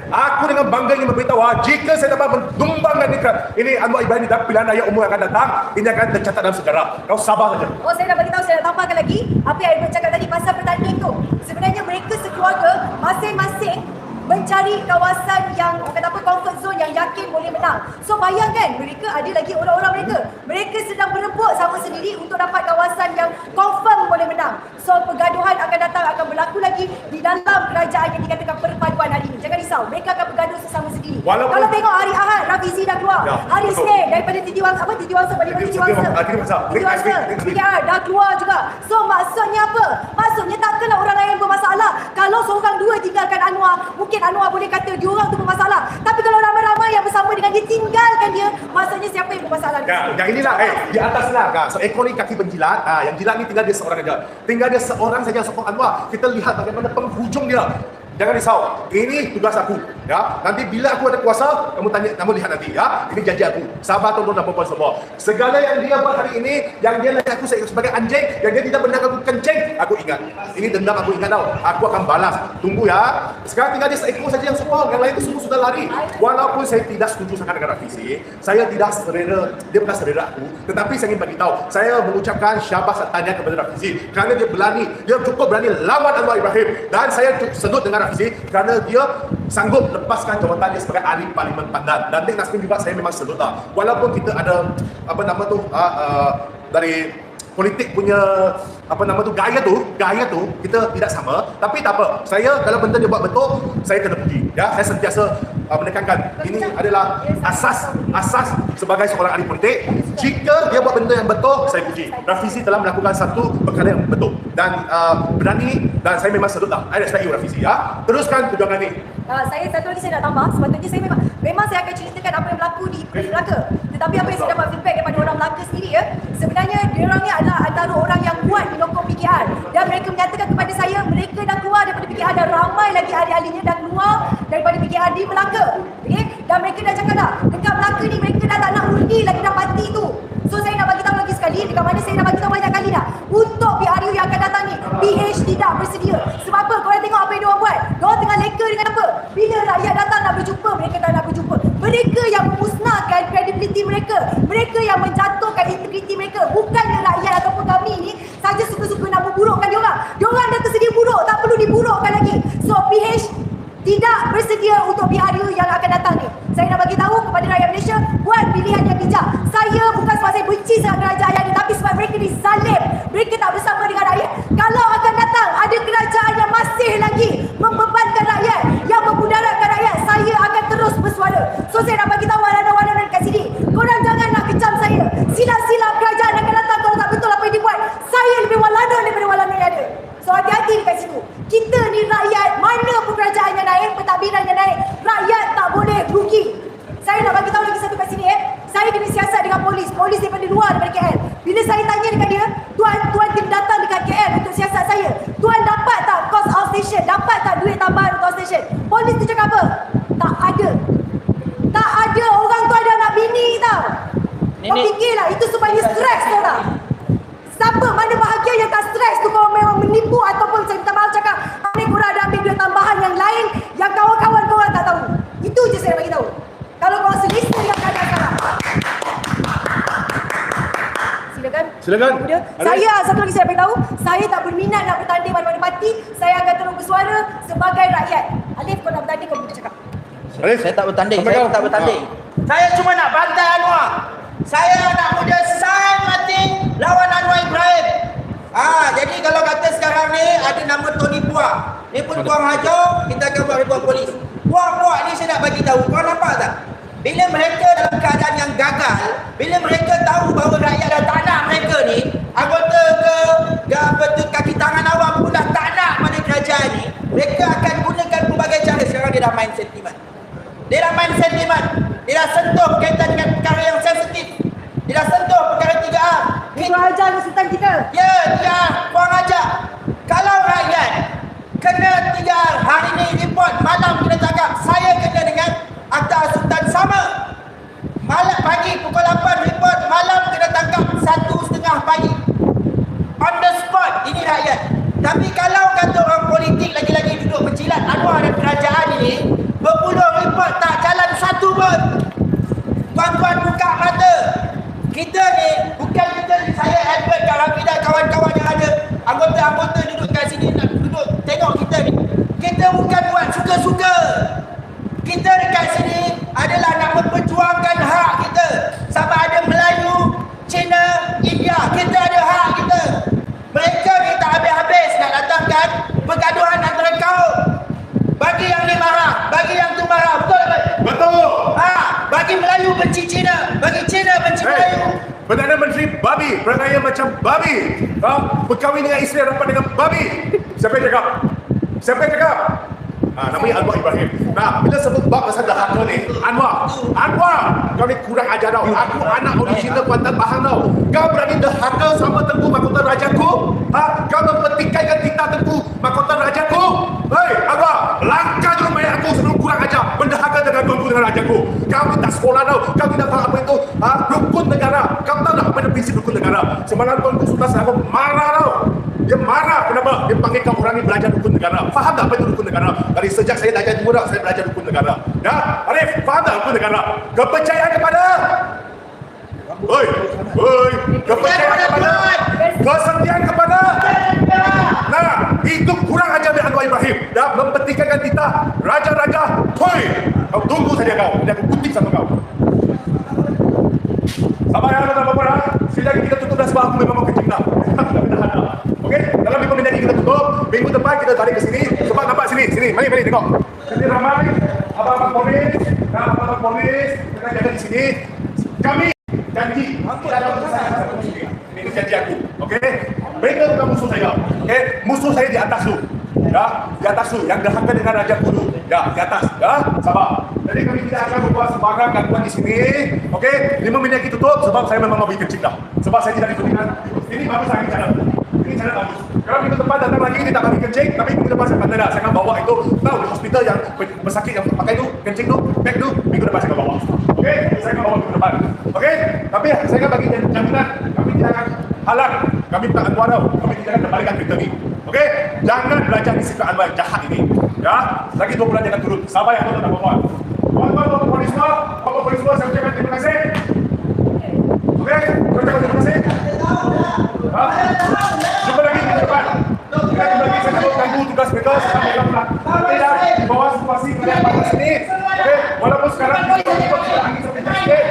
Aku dengan bangga ingin memberitahu jika saya dapat menumbangkan ini Anwar Ibrahim dalam pilihan raya umum yang akan datang, ini akan tercatat dalam sejarah. Kau sabar saja. Oh, saya nak bagi tahu, saya nak tambahkan lagi apa yang Ibu cakap tadi pasal pertanding tu. Sebenarnya mereka sekeluarga masing-masing mencari kawasan yang kata apa, comfort zone yang yakin boleh menang. So bayangkan, mereka ada lagi orang-orang mereka sedang berebut sama sendiri untuk dapat kawasan yang confirm boleh menang. So pergaduhan akan datang, akan berlaku lagi di dalam kerajaan yang dikatakan perpaduan hari ini. Jangan risau, mereka akan bergaduh sesama sendiri. Kalau tengok hari Ahad, Rafizi dah keluar. Ya, Hari betul. Isnin daripada Titi Wangsa dah keluar juga. So maksudnya apa? Maksudnya takkanlah orang lain bermasalah. Kalau seorang dua tinggalkan Anwar, mungkin Anwar boleh kata dia orang tu bermasalah. Tapi kalau ramai-ramai yang bersama dengan dia tinggalkan dia, maksudnya siapa yang bermasalah? Yang inilah, di atas lah. So ekor ni kaki penjilat. Yang jilat ni tinggal dia seorang saja. Tinggal dia seorang saja, sokong Anwar. Kita lihat bagaimana penghujung dia. Jangan risau. Ini tugas aku. Ya, nanti bila aku ada kuasa, kamu lihat nanti ya. Ini janji aku. Sabar tuan-tuan dan puan semua. Segala yang dia buat hari ini, yang dia layan aku sebagai anjing, yang dia tidak benar aku kencing, aku ingat. Ini dendam aku ingat tau. Aku akan balas. Tunggu ya. Sekarang tinggal dia seekor saja yang semua. Yang lain itu semua sudah lari. Walaupun saya tidak setuju sangat dengan Rafizi, saya tidak selera, dia bukan selera aku. Tetapi saya ingin bagi tahu, saya mengucapkan syabas tanya kepada Rafizi kerana dia berani, dia cukup berani lawan Anwar Ibrahim. Dan saya sedut dengan Rafizi kerana dia sanggup lepaskan jawatannya sebagai ahli Parlimen Pandan. Dan Nik Nazmin juga saya memang sedut lah. Walaupun kita ada dari politik punya gaya tu kita tidak sama, tapi tak apa. Saya kalau benda dia buat betul, saya kena puji. Ya, saya sentiasa menekankan ini adalah asas sebagai seorang ahli politik. Jika dia buat benda yang betul, saya puji. Rafizi telah melakukan satu perkara yang betul dan berani, dan saya memang sedut lah. I respect you Rafizi ya. Teruskan perjuangan ni. Saya satu lagi saya nak tambah, sepatutnya saya memang saya akan ceritakan apa yang berlaku di Melaka. Tetapi apa yang saya dapat feedback daripada orang Melaka sendiri ya, sebenarnya diorang ni adalah antara orang yang kuat menyokong PKR, dan mereka menyatakan kepada saya mereka dah keluar daripada PKR dan ramai lagi ahli-ahlinya dah keluar daripada PKR di Melaka. Okay? Dan mereka dah cakap dah, dekat Melaka ni mereka dah tak nak undi lagi dah parti tu. So saya nak bagi tahu lagi sekali, dekat mana saya dah bagi tahu banyak kali dah, untuk PRU yang akan datang ni, PH tidak bersedia. Sebab apa? Korang tengok apa yang diorang buat. Diorang tengah leka dengan apa? Bila rakyat datang nak berjumpa, mereka tak nak berjumpa. Mereka yang memusnahkan kredibiliti mereka. Mereka yang menjatuhkan integriti mereka. Bukannya rakyat ataupun kami ni saja suka-suka nak memburukkan diorang. Diorang dah tersedia buruk, tak perlu diburukkan lagi. So PH tidak bersedia untuk PRU yang akan datang ni. Saya nak bagi tahu kepada rakyat Malaysia, buat pilihan yang bijak. Saya bukan sebab saya benci sangat kerajaan ni, tapi sebab mereka dizalim. Mereka tak bersama dengan rakyat. Kalau akan datang ada kerajaan yang masih lagi membebankan rakyat, yang memudaratkan rakyat, saya akan terus bersuara. So saya nak bagi tahu walau-walau dekat sini, korang jangan nak kecam saya. Silap-silap kerajaan akan datang kalau tak betul apa yang dibuat. Saya lebih walana daripada walana yang ada. So hati-hati dekat situ. Kita ni rakyat, mana pun kerajaan yang naik, pentadbiran yang naik, rakyat tak boleh rugi. Saya nak bagi tahu lagi satu kat sini Saya kena siasat dengan polis daripada luar, daripada KL. Bila saya tanya dekat dia, tuan kena datang dekat KL untuk siasat saya. Tuan dapat tak cost outstation? Dapat tak duit tambahan untuk outstation? Polis tu cakap apa? Tak ada. Tak ada. Orang tu ada anak bini tau. Kau fikirlah, itu supaya stres tau tak? Siapa mana bahagia yang tak stres tu, kau memang menipu ataupun saya minta maaf cakap, ni korang ada ambil duit tambahan yang lain yang kawan-kawan korang tak tahu. Itu je saya bagi tahu. Kalau korang selesa yang keadaan sekarang. Silakan. Saya satu lagi saya bagi tahu, saya tak berminat nak bertanding mana-mana parti. Saya akan terus bersuara sebagai rakyat. Alif, kau nak bertanding, kau boleh cakap. Alif, Saya tak bertanding. sampai Saya kau. tak bertanding. Saya cuma nak bantai Anwar. Saya nak muda sign mati lawan Anwar Ibrahim. Jadi kalau kata sekarang ni ada nama Tony Puak, ni pun buang hajar, kita akan buat report polis. Puak-puak ni saya nak bagi tahu, kau nampak tak? Bila mereka dalam keadaan yang gagal, bila mereka tahu bahawa rakyat dah tak nak mereka ni, anggota ke kaki tangan awam pun dah tak nak pada kerajaan ni, mereka akan gunakan pelbagai cara. Sekarang dia dah main sentimen. Dia dah sentuh kaitan dengan perkara yang sensitif. Dia dah sentuh perkara 3R. Itu ajar Sultan kita. Ya, 3R, kurang ajar. Kalau rakyat kena 3R, hari ni report, malam kena tangkap. Saya kena dengan Akta Sultan sama. Malam pagi pukul 8 report, malam kena tangkap 1:30 pagi. On the spot, ini rakyat. Tapi kalau kata orang politik lagi-lagi duduk berjilat Anwar dan kerajaan ini, berpuluh report tak jalan satu pun. Tuan-tuan buka mata. Kita ni, bukan kita, saya Albert, Kak Rafidah, kawan-kawan yang ada, anggota-anggota duduk kat sini, nak duduk tengok kita ni. Kita bukan buat suka-suka. Kita dekat sini adalah nak memperjuangkan hak kita. Sama ada Melayu, Cina, India, kita ada hak kita. Mereka ni tak habis-habis nak datangkan pergaduhan antara kaum. Bagi yang ni marah, bagi yang tu marah. Betul tak? Betul. Bagi Melayu benci Cina, bagi Cina benci Melayu. Perdana Menteri babi, perangai macam babi. Berkahwin dengan isteri rapat dengan babi. Siapa yang cakap? Namanya Anwar Ibrahim. Bila sebut bab pasal dahaka ni, Anwar, kau ni kurang ajar tau. Aku anak original Kuantan Bahang tau. Kau berani dahaka sama Tengku Mahkota Rajaku? Kau mempertikaikan titah Tengku Mahkota Rajaku? Hei, Anwar, langkah dulu mayat aku sebelum kurang ajar. sekolah tau. Kau tidak tahu apa itu rukun negara. Kau tahu tak apa itu prinsip rukun negara? Semalam Tuanku Sultan Selangor marah tau. Dia marah, kenapa? Dia panggil kau orang ni belajar rukun negara. Faham tak apa itu rukun negara? Dari sejak saya belajar muda, saya belajar rukun negara. Ya, Arif, faham tak rukun negara? Kepercayaan kepada kepercayaan kepada kesetiaan kepada itu kurang ajar dari Anwar Ibrahim dan mempertikaikan kita raja-raja. Kau tunggu saja kau, nanti aku kutip sama kau. Sabar ya tuan-tuan. Sekali lagi kita tutup dah sebab aku memang mau kencing dah. Okey, dalam 5 minit lagi kita tutup. Minggu depan kita balik ke sini. Sebab nampak sini, mari tengok. Sini ramai abang-abang polis dan abang-abang polis kita jaga di sini. Kami janji tidak ada urusan sama sini. Ini janji aku. Okey? Mereka bukan musuh saya. Okey? Musuh saya di atas tu. Ya, di atas tu yang derhaka dengan Raja Kudu. Ya, di atas. Ya, sabar. Jadi kami tidak akan membuat sembarang gangguan di sini. Okey? 5 minit lagi tutup sebab saya memang mau pergi kencing dah. Sebab saya tidak diperlukan. Ini bagus lagi cara. Ini cara bagus. Kalau minggu depan datang lagi dia tak bagi kencing, tapi minggu depan saya kata dah, saya akan bawa itu tahu di hospital yang pesakit yang pakai tu, kencing tu, bag tu, minggu depan saya akan bawa. Okey? Saya akan bawa minggu depan. Okey? Tapi saya akan bagi jaminan, kami tidak akan halang. Kami tak Anwar tau. Kami tidak akan kembalikan kereta ni. Okey? Jangan belajar disiplin Anwar yang jahat ini. Ya? Lagi 2 bulan jangan turun. Sabar yang tuan-tuan dan puan-puan. Tuan-tuan, polis semua, saya ucapkan terima kasih. Okey? Saya ucapkan terima kasih. Jumpa lagi di depan. Jumpa lagi, saya tak ganggu tugas mereka. Saya tidak di bawah situasi kalian pada sini. Okey? Walaupun sekarang kita angin sampai sikit.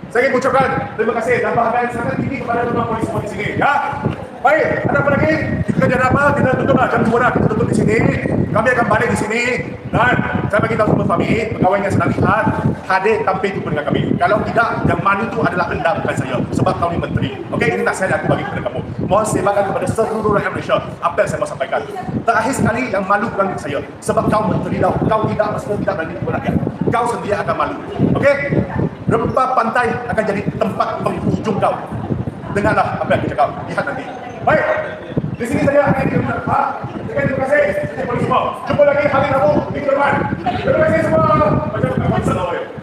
Saya ingin ucapkan terima kasih dan bahagian sangat tinggi kepada tuan-tuan polis semua di sini. Ya? Baik, ada apa lagi? Kita jangan apa, kita tutup lah jam 2 dah, kita tutup di sini. Kami akan balik di sini dan saya bagi tahu semua kami, pegawai yang sedang lihat, hadir tampil jumpa dengan kami. Kalau tidak, yang malu itu adalah anda bukan saya. Sebab kau ni menteri. Okey, ini nasihat aku bagi kepada kamu. Mohon sebarkan kepada seluruh rakyat Malaysia apa yang saya mau sampaikan. Terakhir sekali, yang malu bukan saya. Sebab kau menteri tau. Kau tidak, maksudnya tidak berani kepada rakyat. Kau sendiri akan malu. Okey? Rempah pantai akan jadi tempat penghujung kau. Dengarlah apa yang aku cakap. Lihat nanti. Baik. Di sini saya akan terima kasih. Jumpa lagi hari Rabu minggu depan. Terima kasih semua. Macam tak